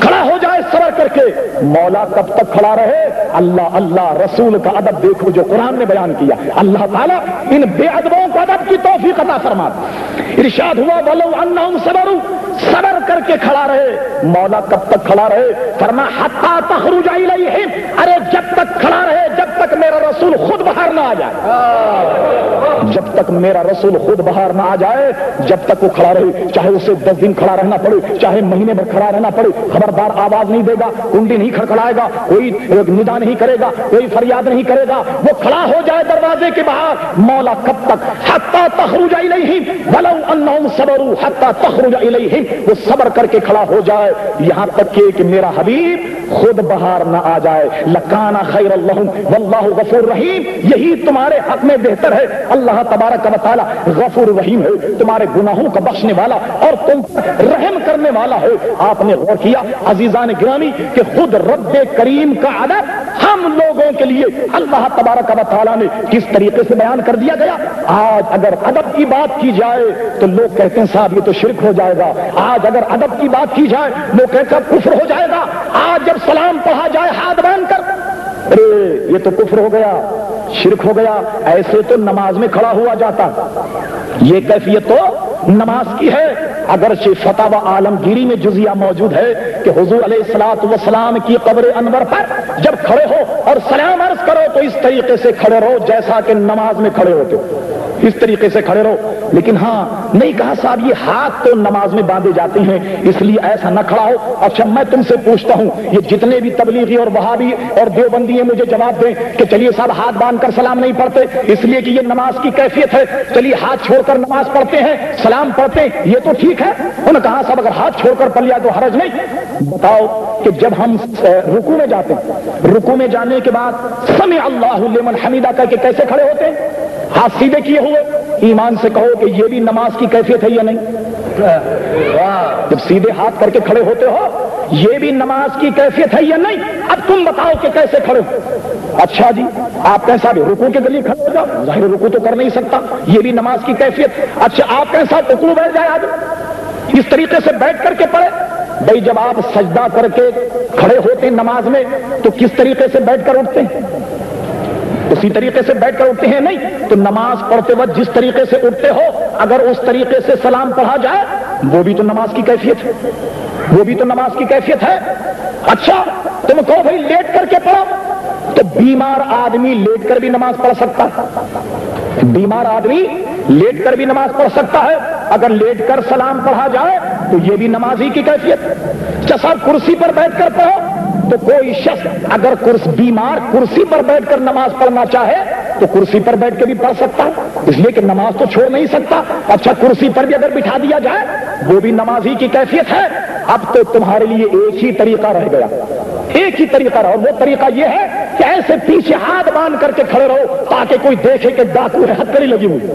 کھڑا ہو جائے صبر کر کے. مولا کب تک کھڑا رہے؟ اللہ اللہ. رسول کا ادب دیکھو جو قرآن نے بیان کیا. اللہ تعالیٰ ان بے ادبوں کو ادب کی توفیق عطا فرما. ارشاد ہوا وَلَوْ أَنَّهُمْ صَبَرُوا, صبر کر کے کھڑا رہے. مولا کب تک کھڑا رہے؟ فرما حَتَّى تَخْرُجَ إِلَيْهِمْ, ارے جب تک کھڑا رہے جب تک میرا رسول خود باہر نہ آ جائے. جب تک میرا رسول خود باہر نہ آ جائے جب تک وہ کھڑا رہے, چاہے اسے 10 دن کھڑا رہنا پڑے, چاہے مہینے بھر کھڑا رہنا پڑے. خبردار آواز نہیں دے گا, کنڈی نہیں کھڑکھڑائے گا, کوئی ندا نہیں کرے گا, کوئی فریاد نہیں کرے گا. وہ کھڑا ہو جائے دروازے کے باہر. مولا کب تک؟ حتی تخرج الیہم ولو انہم صبروا حتی تخرج الیہم, وہ صبر کر کے کھڑا ہو جائے یہاں تک کہ میرا حبیب خود باہر نہ آ جائے. لکان خیر لہم واللہ غفور رحیم, یہی تمہارے حق میں بہتر ہے. اللہ تبارک و تعالی غفور رحیم ہے, تمہارے گناہوں کا بخشنے والا اور تم رحم کرنے والا ہے. آپ نے غور کیا عزیزان گرامی کہ خود رب کریم کا ادب ہم لوگوں کے لیے اللہ تبارک و تعالی نے کس طریقے سے بیان کر دیا گیا. آج اگر ادب کی بات کی جائے تو لوگ کہتے ہیں صاحب یہ تو شرک ہو جائے گا. آج اگر ادب کی بات کی جائے لوگ کہتے ہیں کفر ہو جائے گا. آج جب سلام پڑھا جائے ہاتھ باندھ کر, ارے یہ تو کفر ہو گیا, شرک ہو گیا. ایسے تو نماز میں کھڑا ہوا جاتا. یہ کیفیت تو نماز کی ہے. اگرچہ فتاوی عالمگیری میں جزیہ موجود ہے کہ حضور علیہ الصلوۃ والسلام کی قبر انور پر جب کھڑے ہو اور سلام عرض کرو تو اس طریقے سے کھڑے رہو جیسا کہ نماز میں کھڑے ہوتے ہو, اس طریقے سے کھڑے رہو. لیکن ہاں نہیں کہا صاحب یہ ہاتھ تو نماز میں باندھے جاتے ہیں اس لیے ایسا نہ کھڑا ہو. اچھا میں تم سے پوچھتا ہوں, یہ جتنے بھی تبلیغی اور وہابی اور دیوبندی ہیں مجھے جواب دیں کہ چلیے صاحب ہاتھ باندھ کر سلام نہیں پڑھتے اس لیے کہ یہ نماز کی کیفیت ہے, چلیے ہاتھ چھوڑ کر نماز پڑھتے ہیں, سلام پڑھتے ہیں, یہ تو ٹھیک ہے. انہوں نے کہا صاحب اگر ہاتھ چھوڑ کر پڑھ لیا تو حرج نہیں. بتاؤ کہ جب ہم رکوع میں جاتے ہیں, رکوع میں جانے کے بعد سمع اللہ لمن حمیدہ کہہ کے کیسے کھڑے ہوتے ہیں؟ ہاتھ سیدھے کیے ہوئے. ایمان سے کہو کہ یہ بھی نماز کی کیفیت ہے یا نہیں؟ جب سیدھے ہاتھ کر کے کھڑے ہوتے ہو یہ بھی نماز کی کیفیت ہے یا نہیں؟ اب تم بتاؤ کہ کیسے کھڑے ہو. اچھا جی آپ کیسا بھی رکوع کے لیے کھڑے ہو جاؤ, ظاہر رکوع تو کر نہیں سکتا, یہ بھی نماز کی کیفیت. اچھا آپ کیسا رکوع بیٹھ جائے آج اس طریقے سے بیٹھ کر کے پڑھے. بھائی جب آپ سجدہ کر کے کھڑے ہوتے ہیں نماز میں تو کس طریقے سے بیٹھ کر اٹھتے ہیں؟ اسی طریقے سے بیٹھ کر اٹھتے ہیں نہیں. تو نماز پڑھتے وقت جس طریقے سے اٹھتے ہو اگر اس طریقے سے سلام پڑھا جائے وہ بھی تو نماز کی کیفیت ہے, وہ بھی تو نماز کی کیفیت ہے. اچھا تم کہو بھائی لیٹ کر کے پڑھو, تو بیمار آدمی لیٹ کر بھی نماز پڑھ سکتا ہے, بیمار آدمی لیٹ کر بھی نماز پڑھ سکتا ہے. اگر لیٹ کر سلام پڑھا جائے تو یہ بھی نماز ہی کی کیفیت. اچھا صاحب کرسی پر بیٹھ کر پڑھو, تو کوئی شخص اگر بیمار کرسی پر بیٹھ کر نماز پڑھنا چاہے تو کرسی پر بیٹھ کے بھی پڑھ سکتا ہے, اس لیے کہ نماز تو چھوڑ نہیں سکتا. اچھا کرسی پر بھی اگر بٹھا دیا جائے وہ بھی نماز ہی کی کیفیت ہے. اب تو تمہارے لیے ایک ہی طریقہ رہ گیا, ایک ہی طریقہ رہا, اور وہ طریقہ یہ ہے کہ ایسے پیچھے ہاتھ باندھ کر کے کھڑے رہو تاکہ کوئی دیکھے کہ ڈاکو ہے, ہتھکڑی لگی ہوئی,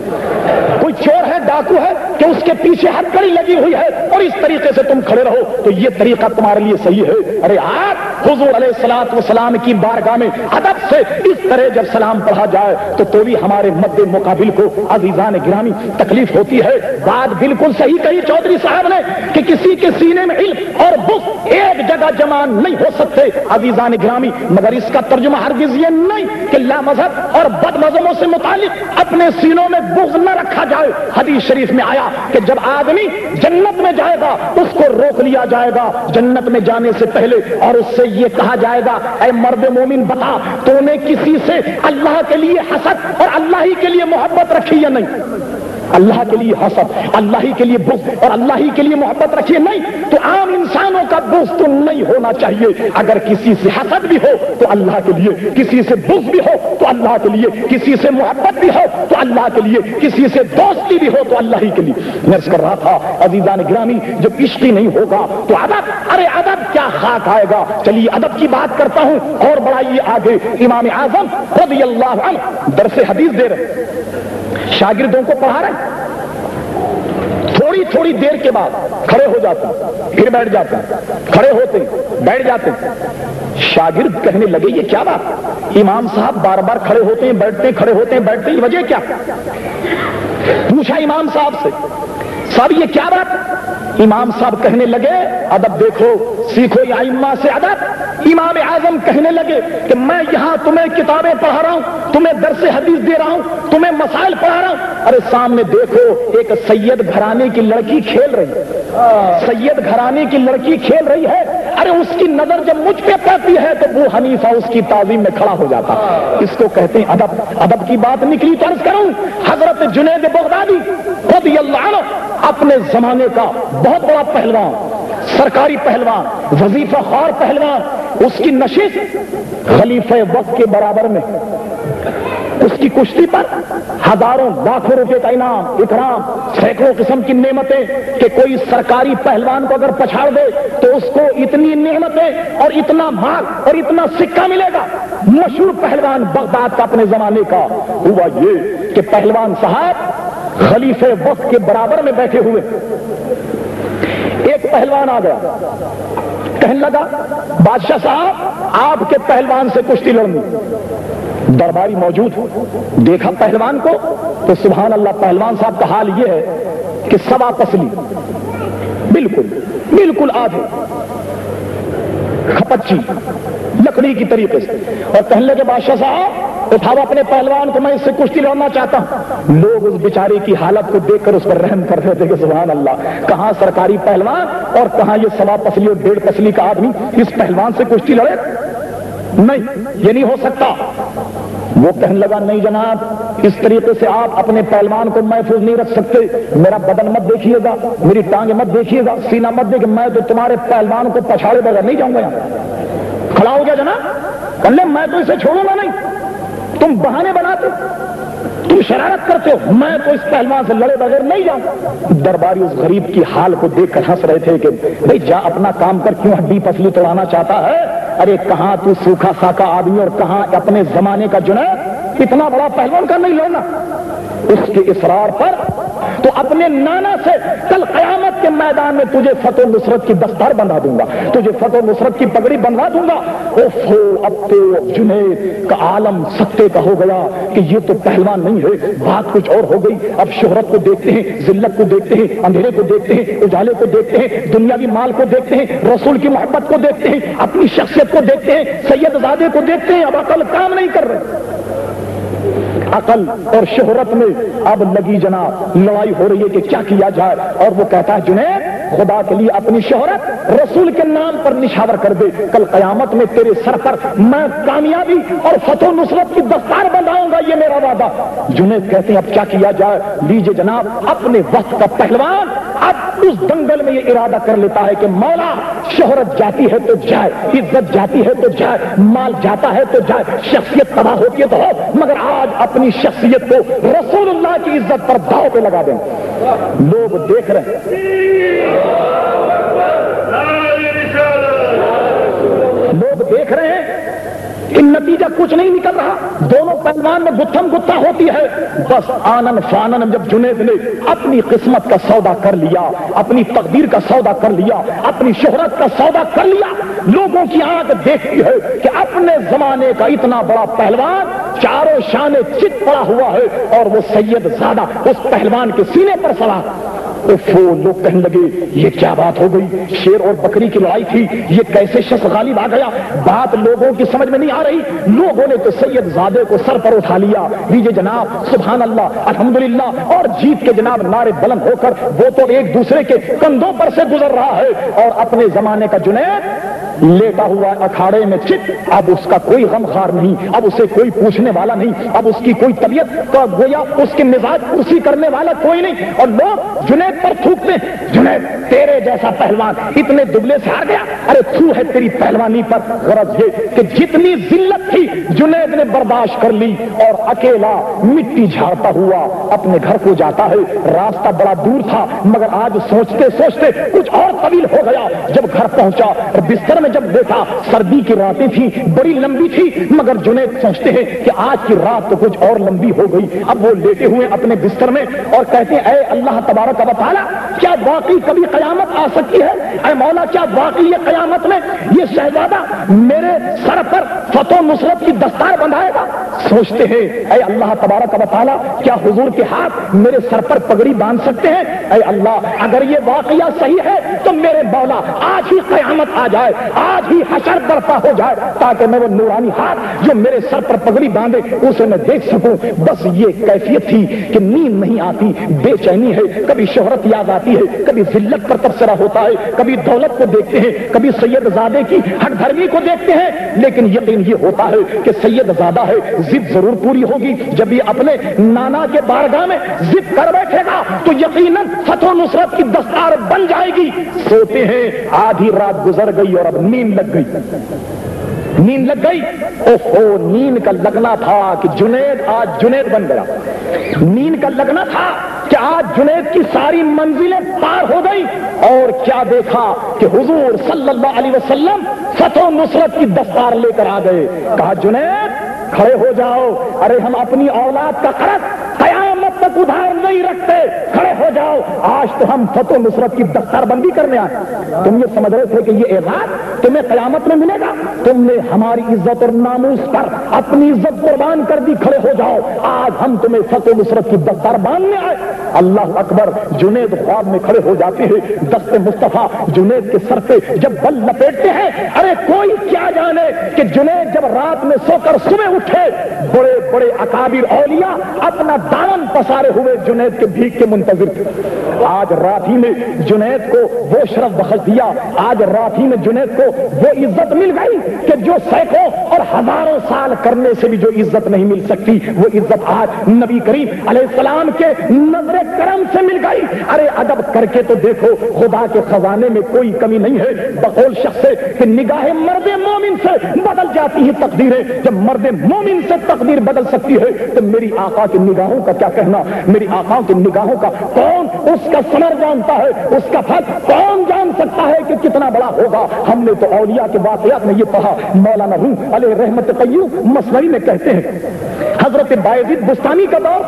کوئی چور ہے ڈاکو ہے کہ اس کے پیچھے ہتھکڑی لگی ہوئی ہے, اور اس طریقے سے تم کھڑے رہو تو یہ طریقہ تمہارے لیے صحیح ہے. ارے آپ حضور علیہ الصلوۃ والسلام کی بارگاہ میں ادب سے اس طرح جب سلام پڑھا جائے تو بھی ہمارے مد مقابل کو عزیزان گرامی تکلیف ہوتی ہے. بات بالکل صحیح کہی چودھری صاحب نے کہ کسی کے سینے میں علم اور بغض ایک جگہ جمع نہیں ہو سکتے عزیزان گرامی, مگر اس کا ترجمہ ہرگز یہ نہیں کہ لا مذہب اور بد مذہبوں سے متعلق اپنے سینوں میں بغض نہ رکھا جائے. حدیث شریف میں آیا کہ جب آدمی جنت میں جائے گا اس کو روک لیا جائے گا جنت میں جانے سے پہلے, اور اس سے یہ کہا جائے گا اے مرد مومن بتا تو نے کسی سے اللہ کے لیے حسد اور اللہ ہی کے لیے محبت رکھی یا نہیں؟ اللہ کے لیے حسد, اللہ ہی کے لیے بغض اور اللہ ہی کے لیے محبت رکھیے نہیں. تو عام انسانوں کا بغض تو نہیں ہونا چاہیے. اگر کسی سے حسد بھی ہو تو اللہ کے لیے, کسی سے بغض بھی ہو تو اللہ کے لیے, کسی سے محبت بھی ہو تو اللہ کے لیے, کسی سے دوستی بھی ہو تو اللہ ہی کے لیے. میں کر رہا تھا عزیزان گرامی جب عشق ہی نہیں ہوگا تو ادب, ارے ادب کیا خاک آئے گا. چلیے ادب کی بات کرتا ہوں اور بڑھائیے آگے. امام اعظم رضی اللہ عنہ درس حدیث دے رہے, شاگردوں کو پڑھا رہے, تھوڑی تھوڑی دیر کے بعد کھڑے ہو جاتے پھر بیٹھ جاتے, کھڑے ہوتے بیٹھ جاتے. شاگرد کہنے لگے یہ کیا بات, امام صاحب بار بار کھڑے ہوتے ہیں بیٹھتے ہیں, کھڑے ہوتے ہیں بیٹھتے ہیں, وجہ کیا؟ پوچھا امام صاحب سے, صاحب یہ کیا بات؟ امام صاحب کہنے لگے ادب دیکھو، سیکھو یا ائمہ سے ادب۔ امام اعظم کہنے لگے کہ میں یہاں تمہیں کتابیں پڑھا رہا ہوں، تمہیں درس حدیث دے رہا ہوں، تمہیں مسائل پڑھا رہا ہوں، ارے سامنے دیکھو ایک سید گھرانے کی لڑکی کھیل رہی ہے، سید گھرانے کی لڑکی کھیل رہی ہے، ارے اس کی نظر جب مجھ پہ پڑتی ہے تو ابو حنیفہ اس کی تعظیم میں کھڑا ہو جاتا۔ اس کو کہتے ہیں ادب۔ ادب کی بات نکلی تو عرض کروں، حضرت جنید بغدادی رضی اللہ عنہ اپنے زمانے کا بہت بڑا پہلوان، سرکاری پہلوان، وظیفہ خوار پہلوان، اس کی نشست خلیفہ وقت کے برابر میں، اس کی کشتی پر ہزاروں لاکھوں روپے کا انعام اکرام، سینکڑوں قسم کی نعمتیں کہ کوئی سرکاری پہلوان کو اگر پچھاڑ دے تو اس کو اتنی نعمتیں اور اتنا مال اور اتنا سکہ ملے گا۔ مشہور پہلوان بغداد کا اپنے زمانے کا ہوا یہ کہ پہلوان صاحب خلیفہ وقت کے برابر میں بیٹھے ہوئے، ایک پہلوان آ گیا، کہنے لگا بادشاہ صاحب آپ کے پہلوان سے کشتی لڑنی۔ درباری موجود دیکھا پہلوان کو تو سبحان اللہ، پہلوان صاحب کا حال یہ ہے کہ سوا پسلی، بالکل آدھے کھپچی لکڑی کی طریقے سے، اور کہنے لگے بادشاہ صاحب اٹھاؤ اپنے پہلوان کو، میں اس سے کشتی لڑنا چاہتا ہوں۔ لوگ اس بیچارے کی حالت کو دیکھ کر اس پر رحم کر رہے تھے کہ سبحان اللہ، کہاں سرکاری پہلوان اور کہاں یہ سوا پسلی اور ڈیڑھ پسلی کا آدمی اس پہلوان سے کشتی لڑے؟ نہیں، یہ نہیں ہو سکتا۔ وہ کہنے لگا نہیں جناب، اس طریقے سے آپ اپنے پہلوان کو محفوظ نہیں رکھ سکتے، میرا بدن مت دیکھیے گا، میری ٹانگیں مت دیکھیے گا، سینہ مت دیکھیے، میں تو تمہارے پہلوان کو پچھاڑے بغیر نہیں جاؤں گا یہاں۔ کھڑا ہو گیا جناب، کہنے میں تو اسے چھوڑوں گا نہیں، تم بہانے بناتے، تم شرارت کرتے ہو، میں تو اس پہلوان سے لڑے بغیر نہیں جاؤں۔ درباری اس غریب کی حال کو دیکھ کر ہنس رہے تھے کہ بھئی جا اپنا کام کر، کیوں ہڈی پسلی توڑانا چاہتا ہے؟ ارے کہاں تو سوکھا ساکا آدمی اور کہاں اپنے زمانے کا جنید، اتنا بڑا پہلوان کا نہیں لڑنا۔ اس کے اصرار پر تو اپنے نانا سے کل قیامت کے میدان میں تجھے فتح و نصرت کی دستار بندھا دوں گا، تجھے فتح و نصرت کی پگڑی بندھا دوں گا۔ اوفو، اب تو جنید کا عالم سکتے کا ہو گیا کہ یہ تو پہلوان نہیں ہے، بات کچھ اور ہو گئی۔ اب شہرت کو دیکھتے ہیں، ذلت کو دیکھتے ہیں، اندھیرے کو دیکھتے ہیں، اجالے کو دیکھتے ہیں، دنیاوی مال کو دیکھتے ہیں، رسول کی محبت کو دیکھتے ہیں، اپنی شخصیت کو دیکھتے ہیں، سید زادے کو دیکھتے ہیں۔ اب عقل کام نہیں کر رہے، عقل اور شہرت میں اب لگی جناب لڑائی ہو رہی ہے کہ کیا کیا جائے۔ اور وہ کہتا ہے جنید خدا کے لیے اپنی شہرت رسول کے نام پر نشاور کر دے، کل قیامت میں تیرے سر پر میں کامیابی اور فتح و نصرت کی دستار بندھاؤں گا، یہ میرا وعدہ۔ جنید کہتے ہیں اب کیا کیا جائے؟ لیجئے جناب، اپنے وقت کا پہلوان اب اس دنگل میں یہ ارادہ کر لیتا ہے کہ مولا شہرت جاتی ہے تو جائے، عزت جاتی ہے تو جائے، مال جاتا ہے تو جائے، شخصیت تباہ ہوتی ہے تو ہو، مگر آج اپنی شخصیت کو رسول اللہ کی عزت پر داؤ پہ لگا دیں۔ لوگ دیکھ رہے ہیں، لوگ دیکھ رہے ہیں کہ نتیجہ کچھ نہیں نکل رہا، دونوں پہلوان میں گتھم گتھا ہوتی ہے۔ بس آنن فانن جب جنید نے اپنی قسمت کا سودا کر لیا، اپنی تقدیر کا سودا کر لیا، اپنی شہرت کا سودا کر لیا، لوگوں کی آنکھ دیکھتی ہے کہ اپنے زمانے کا اتنا بڑا پہلوان چاروں شانے چت پڑا ہوا ہے اور وہ سید زادہ اس پہلوان کے سینے پر سوار۔ لوگ کہنے لگے یہ کیا بات ہو گئی، شیر اور بکری کی لڑائی تھی، یہ کیسے شخص غالب آ گیا؟ بات لوگوں کی سمجھ میں نہیں آ رہی۔ لوگوں نے تو سید زادے کو سر پر اٹھا لیا، دیجئے جناب سبحان اللہ الحمدللہ، اور جیت کے جناب نعرے بلند ہو کر وہ تو ایک دوسرے کے کندھوں پر سے گزر رہا ہے، اور اپنے زمانے کا جنید لیٹا ہوا اکھاڑے میں چت، اب اس کا کوئی غم خار نہیں، اب اسے کوئی پوچھنے والا نہیں، اب اس کی کوئی طبیعت کا گویا اس کے مزاج کرسی کرنے والا کوئی نہیں، اور لوگ جنید پر تھوکتے ہیں، جنید تیرے جیسا پہلوان اتنے دبلے سے ہار گیا، ارے تھو ہے تیری پہلوانی پر۔ غرض یہ کہ جتنی ذلت تھی جنید نے برداشت کر لی، اور اکیلا مٹی جھاڑتا ہوا اپنے گھر کو جاتا ہے۔ راستہ بڑا دور تھا، مگر آج سوچتے سوچتے کچھ اور طویل ہو گیا۔ جب گھر پہنچا، بستر میں میں جب دیکھا سردی کی راتیں تھیں، بڑی لمبی تھی، مگر جنید سوچتے ہیں کہ آج کی رات تو کچھ اور لمبی ہو گئی۔ اب وہ لیٹے ہوئے اپنے بستر میں اور کہتے ہیں اے اللہ تبارک و تعالی، کیا واقعی کبھی قیامت آ سکتی ہے؟ اے مولا، کیا واقعی یہ قیامت میں یہ شہزادہ میرے سر پر فتح و نصرت کی دستار بندھائے گا؟ سوچتے ہیں اے اللہ تبارک و تعالی، کیا حضور کے ہاتھ میرے سر پر پگڑی باندھ سکتے ہیں؟ اے اللہ، اگر یہ واقعہ صحیح ہے تو میرے مولا آج ہی قیامت آ جائے، آج ہی حشر برپا ہو جائے، تاکہ میں وہ نورانی ہاتھ جو میرے سر پر پگڑی باندھے اسے میں دیکھ سکوں۔ بس یہ کیفیت تھی کہ نیند نہیں آتی، بے چینی ہے، کبھی شہرت یاد آتی ہے، کبھی ذلت پر تبصرہ ہوتا ہے، کبھی دولت کو دیکھتے ہیں، کبھی سید زادے کی ہٹ دھرمی کو دیکھتے ہیں، لیکن یقین یہ ہوتا ہے کہ سید زادہ ہے، ضد ضرور پوری ہوگی۔ جب یہ اپنے نانا کے بارگاہ میں ضد کر بیٹھے گا تو یقیناً فتح و نصرت کی دستار بن جائے گی۔ سوتے ہیں، آدھی رات گزر گئی اور اب نیند لگ گئی، نیند لگ گئی۔ اوہو، نیند کا لگنا تھا کہ جنید آج جنید بن گیا، نیند کا لگنا تھا کہ آج جنید کی ساری منزلیں پار ہو گئی، اور کیا دیکھا کہ حضور صلی اللہ علیہ وسلم فتح و نصرت کی دستار لے کر آ گئے۔ کہا جنید کھڑے ہو جاؤ، ارے ہم اپنی اولاد کا قرض قیامت تک ادھار نہیں رکھتے، کھڑے ہو جاؤ، آج تو ہم فتح و نصرت کی دستار بندی کرنے آئے۔ تم یہ سمجھ رہے تھے کہ یہ اعزاز تمہیں قیامت میں ملے گا؟ تم نے ہماری عزت اور ناموس پر اپنی عزت قربان کر دی، کھڑے ہو جاؤ، آج ہم تمہیں فتح و نصرت کی دستار باندھنے آئے۔ اللہ اکبر، جنید خواب میں کھڑے ہو جاتے ہیں، دست مصطفیٰ جنید کے سر پہ جب بل لپیٹتے ہیں، ارے کوئی کیا جانے کہ جنید جب رات میں سو کر صبح اٹھے، بڑے بڑے اکابر اولیاء اپنا دامن پسارے ہوئے جنید کے بھیک کے منتظر تھے۔ آج رات ہی میں جنید کو وہ شرف بخش دیا، آج رات ہی میں جنید کو وہ عزت مل گئی کہ جو سینکڑوں اور ہزاروں سال کرنے سے بھی جو عزت نہیں مل سکتی، وہ عزت آج نبی کریم علیہ السلام کے نظر کرم سے مل گئی۔ ارے ادب کر کے تو دیکھو، خدا کے خزانے میں کوئی کمی نہیں ہے۔ بقول شخص سے کہ نگاہ مرد مومن سے بدل جاتی ہے تقدیریں، جب مرد مومن سے تقدیر بدل سکتی ہے تو میری آقا کی نگاہوں کا کیا کہنا؟ میری آقا کی نگاہوں کا کون اس کا ثمر جانتا ہے، اس کا پھل کون جان سکتا ہے کہ کتنا بڑا ہوگا؟ ہم نے تو اولیاء کے واقعات میں یہ پڑھا، مولانا روح علیہ رحمت قیوم مثنوی میں کہتے ہیں، حضرت بایزید بستانی کا دور،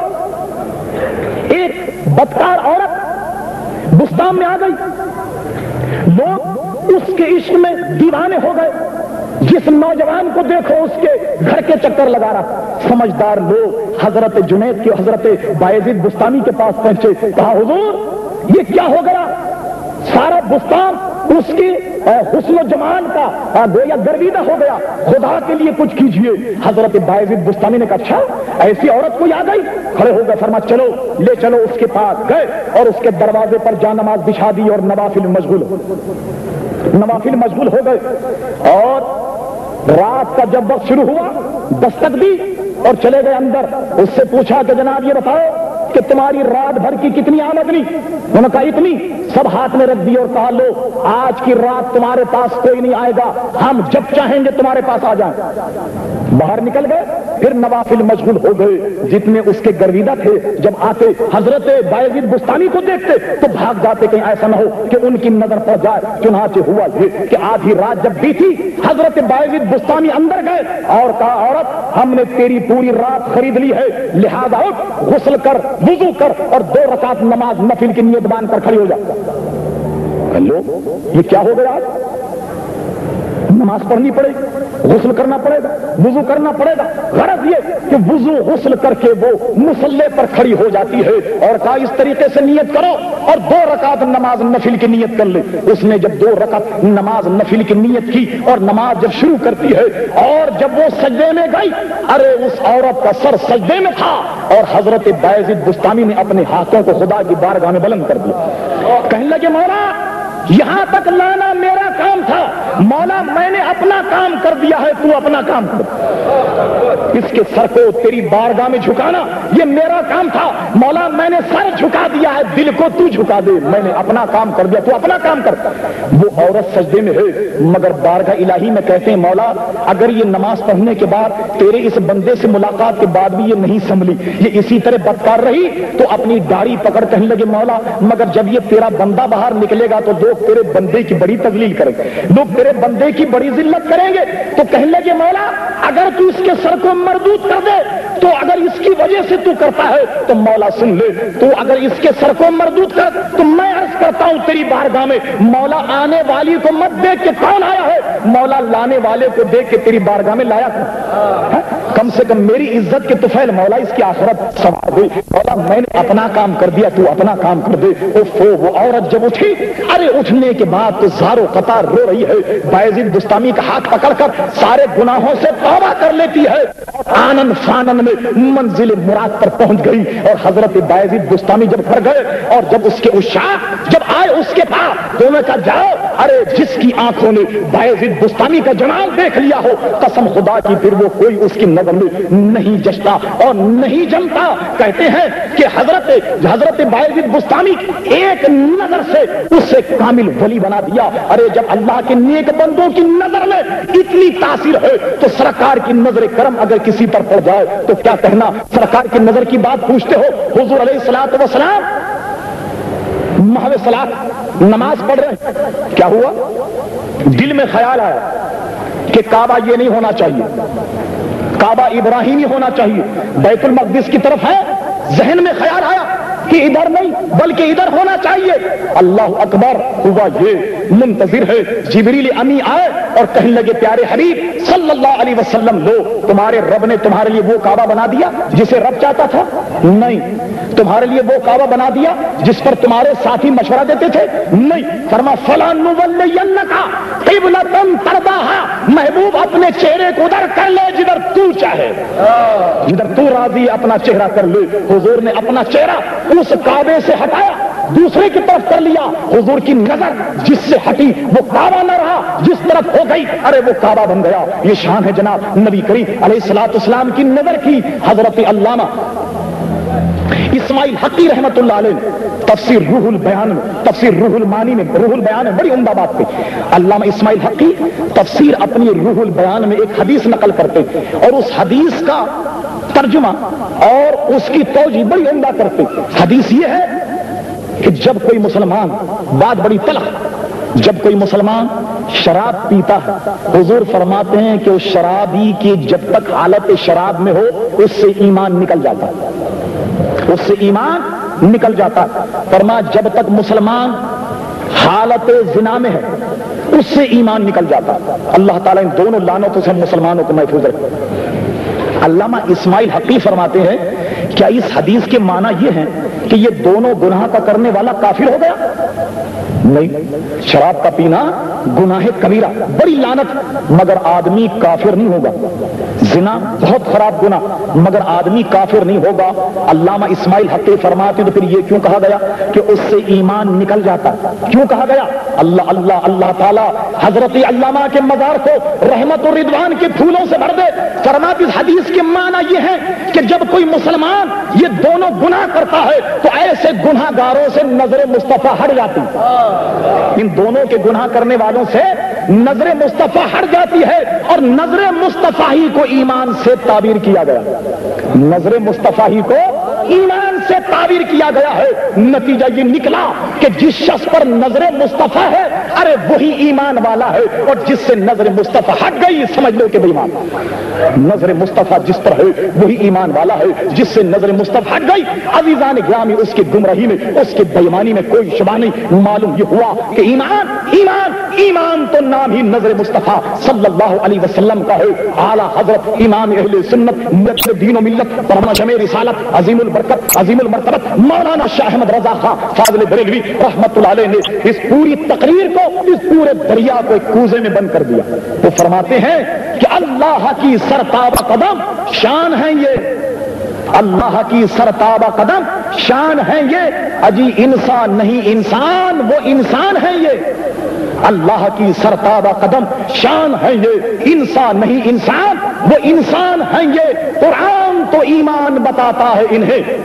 ایک بدکار عورت بستان میں آ گئی، لوگ اس کے عشق میں دیوانے ہو گئے، جس نوجوان کو دیکھو اس کے گھر کے چکر لگا رہا۔ سمجھدار لوگ حضرت جنید کے حضرت بایزید بستانی کے پاس پہنچے، کہا حضور یہ کیا ہو گیا؟ سارا بستان اس کی حسن و جمال کا گویا گرویدہ ہو گیا، خدا کے لیے کچھ کیجئے۔ حضرت بایزید بستانی نے کہا اچھا ایسی عورت کوئی آ گئی؟ کھڑے ہو گئے، فرمایا چلو لے چلو اس کے پاس گئے اور اس کے دروازے پر جا نماز بچھا دی اور نوافل مشغول ہو گئے، اور رات کا جب وقت شروع ہوا دستک دی اور چلے گئے اندر۔ اس سے پوچھا کہ جناب یہ بتاؤ کہ تمہاری رات بھر کی کتنی آمدنی؟ انہوں نے کہا اتنی، سب ہاتھ میں رکھ دی اور کہا لو آج کی رات تمہارے پاس کوئی نہیں آئے گا، ہم جب چاہیں گے تمہارے پاس آ جائیں۔ باہر نکل گئے، پھر نوافل مشغول ہو گئے، جتنے اس کے گرویدہ تھے جب آتے حضرت بایزید بستانی کو دیکھتے تو بھاگ جاتے، کہیں ایسا نہ ہو کہ ان کی نظر پڑ جائے۔ چنانچہ ہوا یہ کہ آدھی رات جب بیتی حضرت بایزید بستانی اندر گئے اور کہا عورت ہم نے تیری پوری رات خرید لی ہے، لہذا اٹھ غسل کر وضو کر اور 2 رکعت نماز نفل کی نیت باندھ کر کھڑی ہو جا۔ لو یہ کیا ہو گیا؟ نماز پڑھنی پڑے گی، غسل کرنا پڑے گا، وضو کرنا پڑے گا۔ غرض یہ کہ وضو غسل کر کے وہ مصلے پر کھڑی ہو جاتی ہے اور کہا اس طریقے سے نیت کرو اور 2 رکعت نماز نفل کی نیت کر لے۔ اس نے جب 2 رکعت نماز نفل کی نیت کی اور نماز جب شروع کرتی ہے اور جب وہ سجدے میں گئی، ارے اس عورت کا سر سجدے میں تھا اور حضرت بایزید بستانی نے اپنے ہاتھوں کو خدا کی بارگاہ میں بلند کر دیا، کہنے لگے مولا یہاں تک لانا میرا کام تھا، مولا میں نے اپنا کام کر دیا ہے، تو اپنا کام کر۔ اس کے سر کو تیری بارگاہ میں جھکانا یہ میرا کام تھا، مولا میں نے سر جھکا دیا ہے، دل کو تو جھکا دے، میں نے اپنا کام کر دیا، تو اپنا کام کر۔ وہ عورت سجدے میں ہے مگر بارگاہ الہی میں کہتے ہیں مولا اگر یہ نماز پڑھنے کے بعد تیرے اس بندے سے ملاقات کے بعد بھی یہ نہیں سنبھلی، یہ اسی طرح بدکار رہی، تو اپنی داڑھی پکڑ کہنے لگے مولا مگر جب یہ تیرا بندہ باہر نکلے گا تو 2 لوگ تیرے بندے کی بڑی تذلیل کریں گے، لوگ تیرے بندے کی بڑی ذلت کریں گے، تو کہنے لگے مولا اگر تو اس کے سر کو مردود کر دے تو اگر اس کی وجہ سے تو کرتا ہے تو مولا سن لے، تو اگر اس کے سر کو مردود کر تو میں عرض کرتا ہوں تیری بارگاہ میں مولا آنے والی کو مت دیکھ کے کون آیا ہے، مولا لانے والے کو دیکھ کے تیری بارگاہ میں لایا تھا، کم سے کم میری عزت کے طفیل مولا اس کی آخرت سوار ہوئی، مولا میں نے اپنا کام کر دیا تو اپنا کام کر دے۔ وہ عورت جب اٹھی، ارے اٹھنے کے بعد تو زارو قطار رو رہی ہے، بایزید بستامی کا ہاتھ پکڑ کر سارے گناہوں سے توبہ کر لیتی ہے، آنن فانن میں منزل مراد پر پہنچ گئی، اور حضرت بایزید بستامی جب گھر گئے اور جب اس کے عشاق جب آئے اس کے پاس دونوں کا جاؤ، ارے جس کی آنکھوں نے بایزید بستامی کا جمال دیکھ لیا ہو قسم خدا کی پھر وہ کوئی اس کی نظر میں نہیں جچتا اور نہیں جمتا۔ کہتے ہیں کہ حضرت بایزید بستامی ایک نظر سے اسے کامل ولی بنا دیا۔ ارے جب اللہ کے نیک بندوں کی نظر میں اتنی تاثیر ہے تو سرکار کی نظر کرم اگر کسی پر پڑ جائے تو کیا کہنا، سرکار کی نظر کی بات پوچھتے ہو، حضور علیہ الصلوۃ والسلام محو صلاۃ نماز پڑھ رہے ہیں، کیا ہوا؟ دل میں خیال آیا کہ کعبہ یہ نہیں ہونا چاہیے، کعبہ ابراہیمی ہونا چاہیے، بیت المقدس کی طرف ہے، ذہن میں خیال آیا کہ ادھر نہیں بلکہ ادھر ہونا چاہیے، اللہ اکبر، ہوا یہ منتظر ہے جبریل امی آئے اور کہنے لگے پیارے حبیب صلی اللہ علیہ وسلم، لو تمہارے رب نے تمہارے لیے وہ کعبہ بنا دیا جسے رب چاہتا تھا؟ نہیں۔ تمہارے لیے وہ کعبہ بنا دیا جس پر تمہارے ساتھی مشورہ دیتے تھے؟ نہیں۔ فرما فلاں نولینک قبلۃ ترضاھا، محبوب اپنے چہرے کو ادھر کر لے جدھر تو چاہے، جدھر تو راضی اپنا چہرہ کر لے۔ حضور نے اپنا چہرہ اس کعبے سے ہٹایا، دوسرے کی طرف کر لیا، حضور کی نظر جس سے ہٹی وہ کعبہ نہ رہا، جس طرف ہو گئی ارے وہ کعبہ بن گیا۔ یہ شان ہے جناب نبی کریم علیہ الصلوۃ والسلام کی نظر کی۔ حضرت علامہ اسماعیل حقی رحمت اللہ علیہ تفسیر روح البیان میں، تفسیر روح المانی میں، روح البیان میں بڑی عمدہ بات تھی، علامہ اسماعیل حقی تفسیر اپنی روح البیان میں ایک حدیث نقل کرتے اور اس حدیث کا ترجمہ اور اس کی توجیہ بڑی عمدہ کرتے۔ حدیث یہ ہے کہ جب کوئی مسلمان، بات بڑی تلخ، جب کوئی مسلمان شراب پیتا ہے، حضور فرماتے ہیں کہ اس شرابی کی جب تک حالت شراب میں ہو اس سے ایمان نکل جاتا ہے، اس سے ایمان نکل جاتا ہے۔ فرمایا جب تک مسلمان حالت زنا میں ہے اس سے ایمان نکل جاتا ہے۔ اللہ تعالیٰ ان دونوں لعنتوں سے مسلمانوں کو محفوظ رکھے۔ علامہ اسماعیل حقی فرماتے ہیں کیا اس حدیث کے معنی یہ ہیں کہ یہ دونوں گناہ کا کرنے والا کافر ہو گیا؟ نہیں، شراب کا پینا گناہ کبیرہ، بڑی لعنت، مگر آدمی کافر نہیں ہوگا۔ زنا بہت خراب گناہ، مگر آدمی کافر نہیں ہوگا۔ علامہ اسماعیل حقی فرماتے تو پھر یہ کیوں کہا گیا کہ اس سے ایمان نکل جاتا؟ کیوں کہا گیا؟ اللہ اللہ اللہ تعالیٰ حضرت علامہ کے مزار کو رحمت و رضوان کے پھولوں سے بھر دے۔ فرماتے اس حدیث کے معنی یہ ہے کہ جب کوئی مسلمان یہ دونوں گناہ کرتا ہے تو ایسے گناہ گاروں سے نظر مصطفیٰ ہٹ جاتی، ان دونوں کے گناہ کرنے والوں سے نظر مصطفیٰ ہٹ جاتی ہے، اور نظر مصطفیٰ ہی کو ایمان سے تعبیر کیا گیا، نظر مصطفیٰ ہی کو ایمان سے تعبیر کیا گیا ہے۔ نتیجہ یہ نکلا کہ جس شخص پر نظر مصطفیٰ ہے ارے وہی ایمان والا ہے، اور جس سے نظر مصطفیٰ ہٹ گئی سمجھ لو کہ بے ایمان۔ نظر مصطفیٰ جس پر ہے وہی ایمان والا ہے، جس سے نظر مصطفیٰ ہٹ گئی عزیزان گرامی اس کی گمراہی میں، اس کی بے ایمانی میں کوئی شبہ نہیں۔ معلوم یہ ہوا کہ ایمان ایمان ایمان تو نام ہی نظر مصطفیٰ صلی اللہ علیہ وسلم کا ہے۔ اعلیٰ حضرت امام اہل سنت مجد دین و ملت پرما جمع رسالت عظیم البرکت عظیم المرتبت مولانا شاہ احمد رضا خان فاضل بریلوی رحمت اللہ علیہ نے اس پوری تقریر کو، اس پورے دریا کو ایک کوزے میں بند کر دیا۔ وہ فرماتے ہیں کہ اللہ کی سرتابہ قدم شان ہے یہ، اللہ کی سرتابہ قدم شان ہے یہ، اجی انسان نہیں انسان وہ انسان ہے یہ، اللہ کی سرتابہ قدم شان ہے یہ، انسان نہیں انسان وہ انسان ہے یہ۔ قرآن تو ایمان بتاتا ہے انہیں،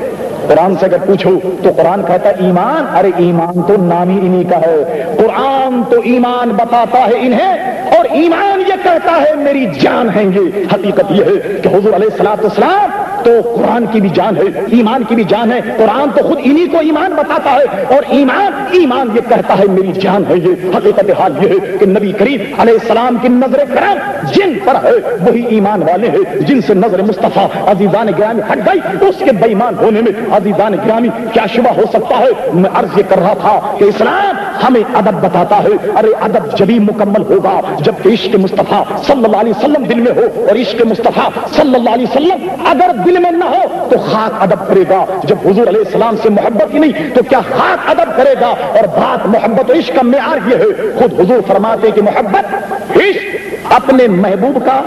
قرآن سے اگر پوچھو تو قرآن کہتا ہے ایمان، ارے ایمان تو نام ہی انہی کا ہے، قرآن تو ایمان بتاتا ہے انہیں، اور ایمان یہ کہتا ہے میری جان ہے یہ۔ حقیقت یہ ہے کہ حضور علیہ الصلوۃ والسلام تو قرآن کی بھی جان ہے، ایمان کی بھی جان ہے. قرآن تو خود انہی کو ایمان بتاتا ہے، اور ایمان یہ کہتا ہے میری جان ہے. یہ حقیقت حال یہ ہے کہ نبی کریم علیہ السلام کی نظر کرم جن پر ہے وہی ایمان والے ہیں. جن سے نظر مصطفیٰ عزیزان گرامی ہٹ گئی اس کے بے ایمان ہونے میں عزیزان گرامی کیا شبہ ہو سکتا ہے. میں عرض یہ کر رہا تھا کہ اسلام ہمیں ادب بتاتا ہے. ارے ادب جبھی مکمل ہوگا جب کہ عشق مصطفیٰ صلی اللہ علیہ وسلم دل میں ہو، اور عشق مصطفیٰ صلی اللہ علیہ وسلم اگر دل میں نہ ہو تو خاک ادب کرے گا. جب حضور علیہ السلام سے محبت ہی نہیں تو کیا خاک ادب کرے گا. اور بات محبت و عشق کا معیار یہ ہے، خود حضور فرماتے کہ محبت عشق اپنے محبوب کا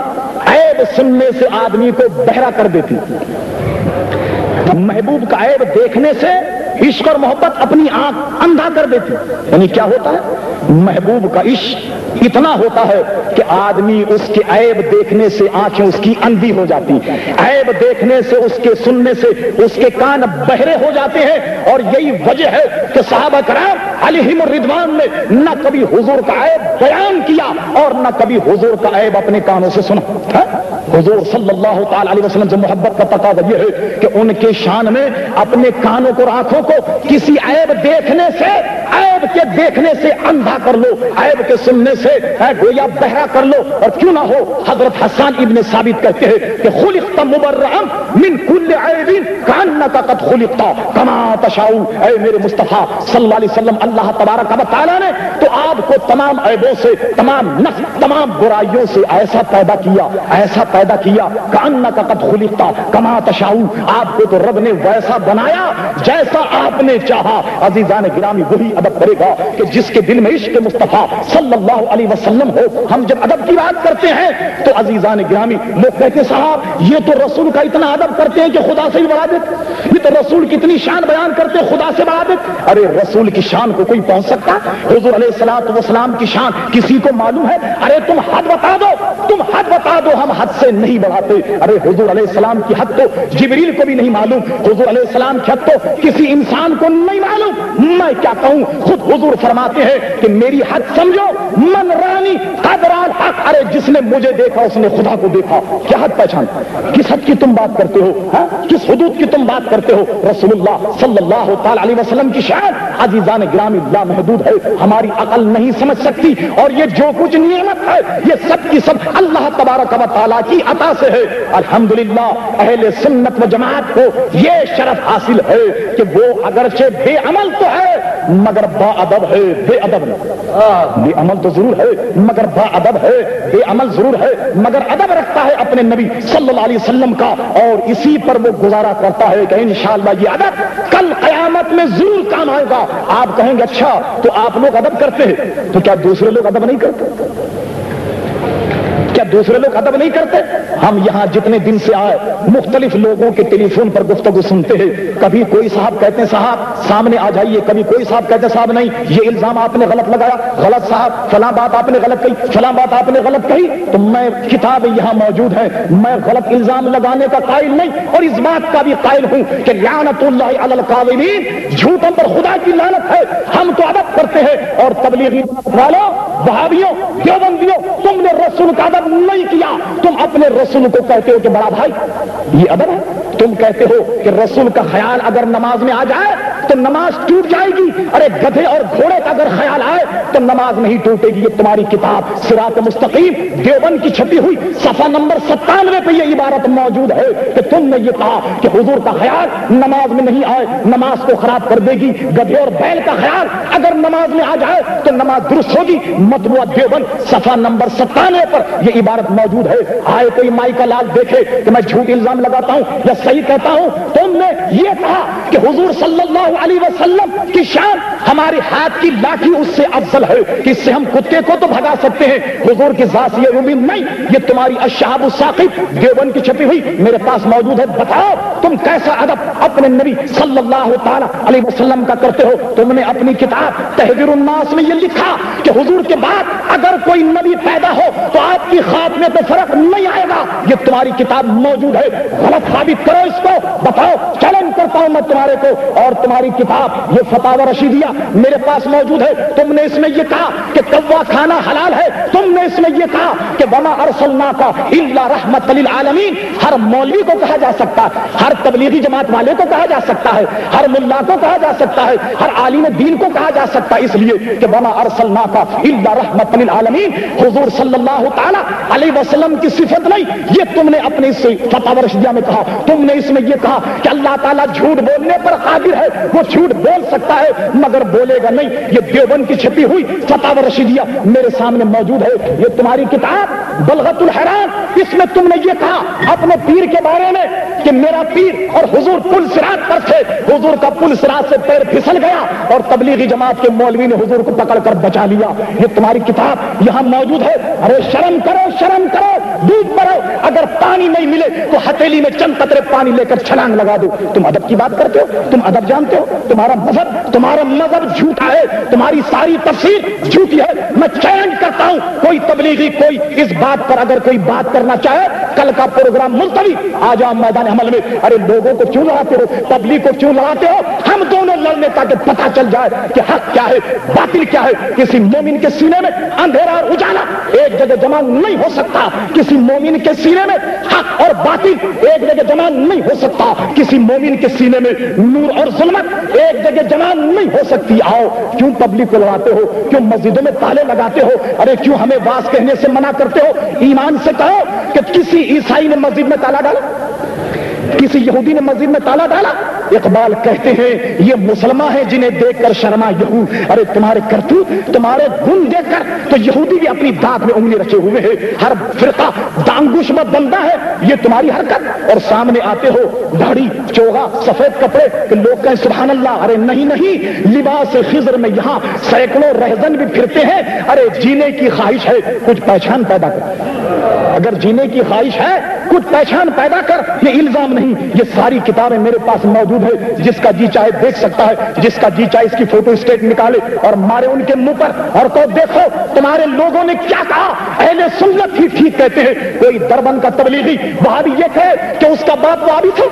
عیب سننے سے آدمی کو بہرا کر دیتی. محبوب کا عیب دیکھنے سے عشق اور محبت اپنی آنکھ اندھا کر دیتی. یعنی کیا ہوتا ہے؟ محبوب کا عشق اتنا ہوتا ہے کہ آدمی اس کے عیب دیکھنے سے آنکھیں اس کی اندھی ہو جاتی، عیب دیکھنے سے اس کے سننے سے اس کے کان بہرے ہو جاتے ہیں. اور یہی وجہ ہے کہ صحابہ کرام علیہم الرضوان نے نہ کبھی حضور کا عیب بیان کیا اور نہ کبھی حضور کا عیب اپنے کانوں سے سنا. حضور صلی اللہ تعالی علیہ وسلم سے محبت کا تقاضا یہ ہے کہ ان کے شان میں اپنے کانوں کو اور آنکھوں کو کسی عیب دیکھنے سے، عیب کے دیکھنے سے اندھا کر لو، عیب کے سننے سے گویا بہرا کر لو. اور کیوں نہ ہو حضرت حسان ابن ثابت کہتے ہیں کہ خلقت مبرئا من کل عیب کانک قد خلقت کما تشاء. اے میرے مصطفیٰ صلی اللہ علیہ وسلم، اللہ تبارک و تعالی نے تو آپ کو تمام عیبوں سے، تمام نقص، تمام برائیوں سے ایسا پیدا کیا، ایسا پیدا کیا کانک قد خلقت کما تشاء. آپ کو تو رب نے ویسا بنایا جیسا آپ نے چاہا. عزیزان گرامی وہی ادب کرے گا کہ جس کے دل میں عشق مصطفیٰ صلی اللہ علیہ وسلم ہو. ہم جب ادب کی بات کرتے ہیں تو عزیزان گرامی لوگ کہتے ہیں صاحب یہ تو رسول کا اتنا ادب کرتے ہیں کہ خدا سے ہی بڑھا دیتے، یہ تو رسول کی اتنی شان بیان کرتے ہیں خدا سے بڑھا دیتے. ارے رسول کی شان کو کوئی پہنچ سکتا؟ حضور علیہ الصلوۃ والسلام کی شان کسی کو معلوم ہے؟ ارے تم حد بتا دو، تم حد بتا دو، ہم حد سے نہیں بڑھاتے. ارے حضور علیہ السلام کی حد تو جبریل کو بھی نہیں معلوم، حضور علیہ السلام کی حد تو کسی انسان کو نہیں معلوم. میں کیا کہوں، خود حضور فرماتے ہیں کہ میری حد سمجھو، من رانی قدر الحق. ارے جس نے مجھے دیکھا اس نے خدا کو دیکھا. کیا حد پہچان؟ کس حد کی تم بات کرتے ہو؟ کس حدود کی تم بات کرتے ہو؟ رسول اللہ صلی اللہ تعالی علیہ وسلم کی شان عزیزان گرامی لامحدود ہے، ہماری عقل نہیں سمجھ سکتی. اور یہ جو کچھ نعمت ہے یہ سب کی سب اللہ تبارک و تعالیٰ کی عطا سے ہے. الحمدللہ اہل سنت و جماعت کو یہ شرف حاصل ہے کہ وہ اگرچہ بے عمل تو ہے مگر با ادب ہے. بے ادب نہیں، بے عمل تو ضرور ہے مگر با ادب ہے. بے عمل ضرور ہے مگر ادب رکھتا ہے اپنے نبی صلی اللہ علیہ وسلم کا، اور اسی پر وہ گزارا کرتا ہے کہ انشاءاللہ یہ ادب کل قیامت میں ضرور کام آئے گا. آپ کہیں گے اچھا تو آپ لوگ ادب کرتے ہیں تو کیا دوسرے لوگ ادب نہیں کرتے؟ کیا دوسرے لوگ ادب نہیں کرتے؟ ہم یہاں جتنے دن سے آئے مختلف لوگوں کے ٹیلی فون پر گفتگو سنتے ہیں. کبھی کوئی صاحب کہتے ہیں صاحب سامنے آ جائیے، کبھی کوئی صاحب کہتے ہیں صاحب نہیں یہ الزام آپ نے غلط لگایا، غلط صاحب فلاں بات آپ نے غلط کہی، فلاں بات آپ نے غلط کہی. تو میں کتاب یہاں موجود ہے، میں غلط الزام لگانے کا قائل نہیں اور اس بات کا بھی قائل ہوں کہ لعنت اللہ علی القاذبین، جھوٹوں پر خدا کی لعنت ہے. ہم تو ادب کرتے ہیں. اور تبلیغی والوں، وہابیوں، دیوبندیوں، تم نے رسول کا ادب نہیں کیا. تم اپنے رسول کو کہتے ہو کہ بڑا بھائی، یہ ادب ہے؟ تم کہتے ہو کہ رسول کا خیال اگر نماز میں آ جائے تو نماز ٹوٹ جائے گی. ارے گدھے اور گھوڑے کا اگر خیال آئے تو نماز نہیں ٹوٹے گی. یہ تمہاری کتاب صراط مستقیم دیوبند کی چھپی ہوئی صفحہ نمبر 97 پہ یہ عبارت موجود ہے کہ تم نے یہ کہا کہ حضور کا خیال نماز میں نہیں آئے نماز کو خراب کر دے گی. گدھے اور بیل کا خیال اگر نماز میں آ جائے تو نماز درست ہوگی. مطبوعہ دیوبند صفحہ نمبر 97 پر یہ عبارت موجود ہے. آئے کوئی مائی کا لال دیکھے کہ میں جھوٹ الزام لگاتا ہوں یا صحیح کہتا ہوں. تم نے یہ کہا کہ حضور صلی اللہ علیہ وسلم کی شان ہمارے ہاتھ کی لاٹھی اس سے افضل ہے کہ اس سے ہم کتے کو تو بھگا سکتے ہیں، حضور کی ذات سے یہ امید نہیں. یہ تمہاری الشہاب الثاقب دیوبند کی چھپی ہوئی میرے پاس موجود ہے. بتاؤ تم کیسا ادب اپنے نبی صلی اللہ تعالی علیہ وسلم کا کرتے ہو. تم نے اپنی کتاب تحذیر الناس میں یہ لکھا کہ حضور کے بعد اگر کوئی نبی پیدا ہو تو آپ کی خاتمے پہ فرق نہیں آئے گا. یہ تمہاری کتاب موجود ہے, غلط ثابت کرو اس کو, بتاؤ. چیلنج کرتا ہوں میں تمہارے کو. اور تمہاری کتاب یہ فتاوی رشیدیہ میرے پاس موجود ہے. تم نے اس میں یہ کہا کہ کوا کھانا حلال ہے, تم نے اس میں یہ کہا کہ وما ارسلناک الا رحمۃ للعالمین. ہر مولوی کو کہا جا سکتا ہے, ہر تبلیغی جماعت والے کو کہا جا سکتا ہے, ہر ملا کو کہا جا سکتا ہے, ہر عالم دین کو کہا جا سکتا ہے, اس لیے کہ وما ارسلناک الا رحمۃ للعالمین. حضور صلی اللہ تعالی علیہ وسلم کی صفت نہیں, یہ تم نے اپنے اس فتاوی رشیدیہ میں کہا. تم نے اس میں یہ کہا کہ اللہ تعالیٰ جھوٹ بولنے پر قادر ہے, وہ جھوٹ بول سکتا ہے مگر بولے گا نہیں. یہ دیوبند کی چھپی ہوئی فتاوی رشیدیہ میرے سامنے موجود ہے. یہ تمہاری کتاب بلغت الحرام, اس میں تم نے یہ کہا اپنے پیر کے بارے میں کہ میرا پیر اور حضور پل صراط پر تھے, حضور کا پل صراط سے پیر پھسل گیا اور تبلیغی جماعت کے مولوی نے حضور کو پکڑ کر بچا لیا. یہ تمہاری کتاب یہاں موجود ہے. ارے شرم کرو, شرم کرو, ڈوب پڑو. اگر پانی نہیں ملے تو ہتھیلی میں چند قطرے پانی لے کر چھلانگ لگا دو. تم ادب کی بات کرتے ہو, تم ادب جانتے ہو. تمہارا مذہب جھوٹا ہے, تمہاری ساری تفسیر جھوٹی ہے. میں چیلنج کرتا ہوں, کوئی تبلیغی کوئی اس بات پر اگر کوئی بات کرنا چاہے, کل کا پروگرام ملتوی, آ جاؤ میدان عمل میں. ارے لوگوں کو کیوں لڑاتے ہو, تبلیغ کو کیوں لڑاتے ہو؟ ہم دونوں لڑنے تاکہ پتہ چل جائے کہ حق کیا ہے, باطل کیا ہے. کسی مومن کے سینے میں اندھیرا اور اجالا ایک جگہ جمع نہیں ہو سکتا. کسی مومن کے سینے میں حق اور باطل ایک جگہ جمع نہیں ہو سکتا. کسی مومن کے سینے میں نور اور ظلمت ایک جگہ جمع نہیں ہو سکتی. آؤ, کیوں تبلیغ کو لڑاتے ہو, کیوں مسجدوں میں تالے لگاتے ہو, ارے کیوں ہمیں واز کہنے سے منع کرتے ہو؟ ایمان سے کہو کہ کسی عیسائی نے مسجد میں تالا ڈالا, کسی یہودی نے مسجد میں تالا ڈالا؟ اقبال کہتے ہیں یہ مسلمان ہیں جنہیں دیکھ کر شرما یہود. ارے تمہارے کرتوت, تمہارے گن دیکھ کر تو یہودی بھی اپنی دانت میں انگلی رکھے ہوئے ہیں. ہر فرقہ دانگوش میں بندہ ہے. یہ تمہاری حرکت, اور سامنے آتے ہو داڑھی, چوغا, سفید کپڑے کہ لوگ کہیں سبحان اللہ. ارے نہیں نہیں, لباس خضر میں یہاں سینکڑوں رہزن بھی پھرتے ہیں. ارے جینے کی خواہش ہے, کچھ پہچان پیدا کر. اگر جینے کی خواہش ہے کچھ پہچان پیدا کر. یہ الزام نہیں, یہ ساری کتابیں میرے پاس موجود ہے. جس کا جی چاہے دیکھ سکتا ہے, جس کا جی چاہے اس کی فوٹو اسٹیٹ نکالے اور مارے ان کے منہ پر اور تو دیکھو تمہارے لوگوں نے کیا کہا. اہل سنت ہی ٹھیک کہتے ہیں. کوئی دربند کا تبلیغی وہاں بھی یہ کہے کہ اس کا باپ وہاں بھی تھا,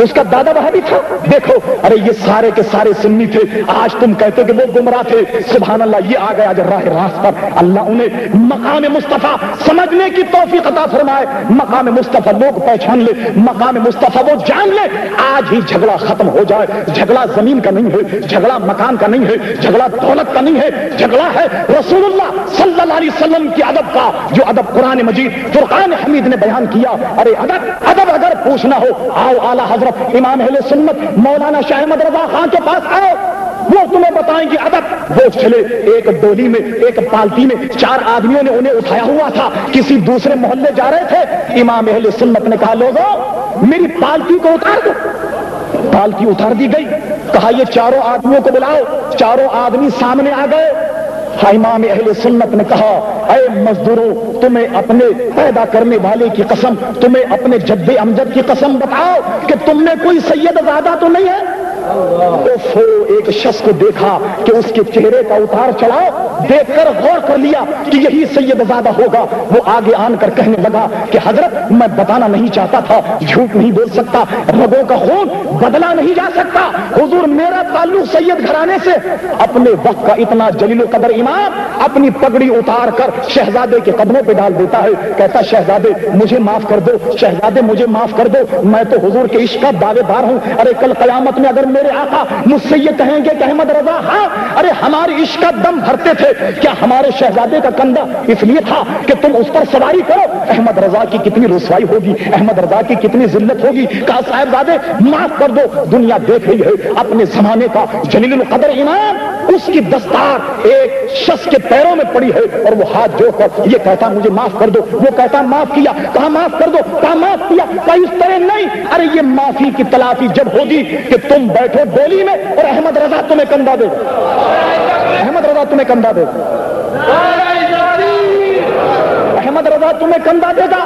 اس کا دادا وہاں بھی تھا. دیکھو, ارے یہ سارے کے سارے سنی تھے. آج تم کہتے کہ وہ گمراہ تھے. سبحان اللہ, یہ آ گیا جو راہ راست پر. اللہ انہیں مقام مصطفیٰ سمجھنے کی توفیق عطا فرمائے. مقام مصطفیٰ لوگ پہچان لے, مقام مصطفیٰ وہ جان لے. آج ہی جھگڑا ختم ہو جائے. جھگڑا زمین کا نہیں ہے, جھگڑا مکان کا نہیں ہے, جھگڑا دولت کا نہیں ہے. جھگڑا ہے رسول اللہ صلی اللہ علیہ وسلم کی ادب کا, جو ادب قرآن مجید فرقان حمید نے بیان کیا. ارے ادب اگر پوچھنا ہو, آؤ اعلیٰ حضرت امام اہل سنت مولانا شاہ احمد رضا خان کے پاس آؤ, وہ تمہیں بتائیں گے ادب. وہ چلے ایک ڈولی میں, ایک پالٹی میں 4 آدمیوں نے انہیں اٹھایا ہوا تھا, کسی دوسرے محلے جا رہے تھے. امام اہل سنت نے کہا لوگوں میری پالٹی کو اتار دو. پالٹی اتار دی گئی. کہا یہ 4 آدمیوں کو بلاؤ. 4 آدمی سامنے آ گئے. امام اہل سنت نے کہا اے مزدوروں, تمہیں اپنے پیدا کرنے والے کی قسم, تمہیں اپنے جد امجد کی قسم بتاؤ کہ تم میں کوئی سید زادہ تو نہیں ہے؟ ایک شخص کو دیکھا کہ اس کے چہرے کا اتار چڑھاؤ دیکھ کر غور کر لیا کہ یہی سید زادہ ہوگا. وہ آگے آن کر کہنے لگا کہ حضرت میں بتانا نہیں چاہتا تھا, جھوٹ نہیں بول سکتا, رگوں کا خون بدلا نہیں جا سکتا. حضور میرا تعلق سید گھرانے سے. اپنے وقت کا اتنا جلیل و قدر امام اپنی پگڑی اتار کر شہزادے کے قدموں پہ ڈال دیتا ہے. کہتا شہزادے مجھے معاف کر دو, شہزادے مجھے معاف کر دو, میں تو حضور کے عشق کا دعوے دار ہوں. ارے کل قیامت میں اگر میرے آقا مجھ سے یہ کہیں گے کہ احمد رضا ہاں ارے ہماری عشق کا دم بھرتے تھے, کیا ہمارے شہزادے کا کندھا اس لیے تھا کہ تم اس پر سواری کرو؟ احمد رضا کی کتنی رسوائی ہوگی, احمد رضا کی کتنی ذلت ہوگی. کہا صاحبزادے معاف کر دو, دنیا دیکھ رہی ہے اپنے زمانے کا جلیل القدر امام. اس کی دستار ایک شخص کے پیروں میں پڑی ہے اور وہ ہاتھ جوڑ کر یہ کہتا مجھے معاف کر دو. وہ کہتا معاف کیا. کہا معاف کر دو. کہا معاف کیا. کہا اس طرح نہیں, ارے یہ معافی کی تلافی جب ہوگی کہ تم بیٹھو ڈولی میں اور احمد رضا تمہیں کندھا دے, احمد رضا تمہیں کندھا دے, احمد رضا تمہیں کندھا دے گا.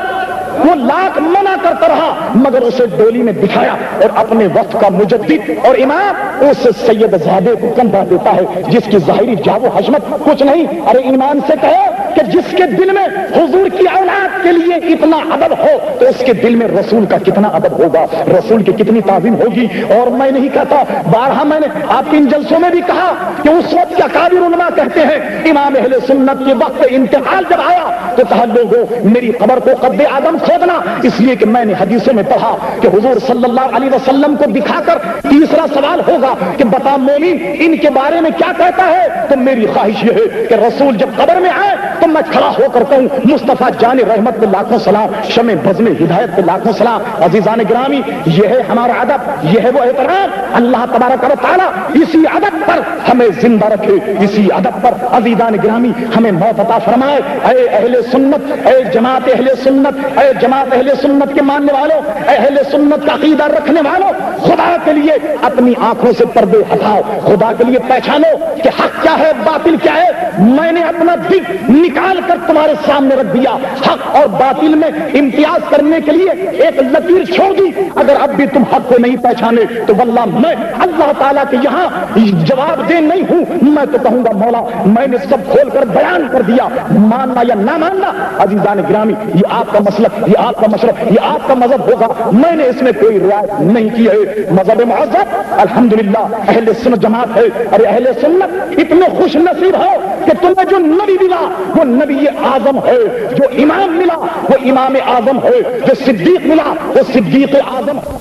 وہ لاکھ منع کرتا رہا مگر اسے ڈولی میں بٹھایا اور اپنے وقت کا مجدد اور امام اس سید زادے کو کندھا دیتا ہے جس کی ظاہری جاو حشمت کچھ نہیں. ارے ایمان سے کہو کہ جس کے دل میں حضور کی اولاد کے لیے اتنا ادب ہو تو اس کے دل میں رسول کا کتنا ادب ہوگا، رسول کی کتنی تعظیم ہوگی۔ اور میں نہیں کہتا، بارہا میں نے آپ کے ان جلسوں میں بھی کہا کہ اس وقت کے اکابر علماء کہتے ہیں امام اہل سنت کے وقت انتقال جب آیا تو کہا لوگوں میری قبر کو قد آدم کھودنا، اس لیے کہ میں نے حدیثوں میں پڑھا کہ حضور صلی اللہ علیہ وسلم کو دکھا کر تیسرا سوال ہوگا کہ بتا مومن ان کے بارے میں کیا کہتا ہے، تو میری خواہش یہ ہے کہ رسول جب قبر میں آئے تو میں کھڑا ہو کر کہوں مصطفیٰ جان رحمت پہ لاکھوں سلام، شمع بزم ہدایت پہ لاکھوں سلام۔ عزیزان گرامی، یہ ہے ہمارا ادب، یہ ہے وہ احترام۔ اللہ تبارک و تعالیٰ اسی ادب پر ہمیں زندہ رکھے، اسی ادب پر عزیزان گرامی ہمیں موت عطا فرمائے۔ اے اہل سنت، اے جماعت اہل سنت، اے جماعت اہل سنت کے ماننے والوں، اے اہل سنت کا عقیدہ رکھنے والوں، خدا کے لیے اپنی آنکھوں سے پردے ہٹاؤ، خدا کے لیے پہچانو کہ حق کیا ہے باطل کیا ہے۔ میں نے اپنا دل نکال کر تمہارے سامنے رکھ دیا، حق اور باطل میں امتیاز کرنے کے لیے ایک لکیر چھوڑ دی۔ اگر اب بھی تم حق کو نہیں پہچانے تو واللہ میں اللہ تعالیٰ کے یہاں جواب دہ نہیں ہوں، میں تو کہوں گا مولا میں نے سب کھول کر بیان کر دیا، ماننا یا نہ ماننا عزیزان گرامی یہ آپ کا مسلک، یہ آپ کا مشرب، یہ آپ کا مذہب ہوگا، میں نے اس میں کوئی رعایت نہیں کی ہے۔ مذہب معظم الحمدللہ اہل سنت جماعت ہے۔ ارے اہل سنت اتنے خوش نصیب ہو کہ تمہیں جو نبی ملا وہ نبی اعظم ہے، جو امام ملا وہ امام اعظم ہے، جو صدیق ملا وہ صدیق اعظم ہے۔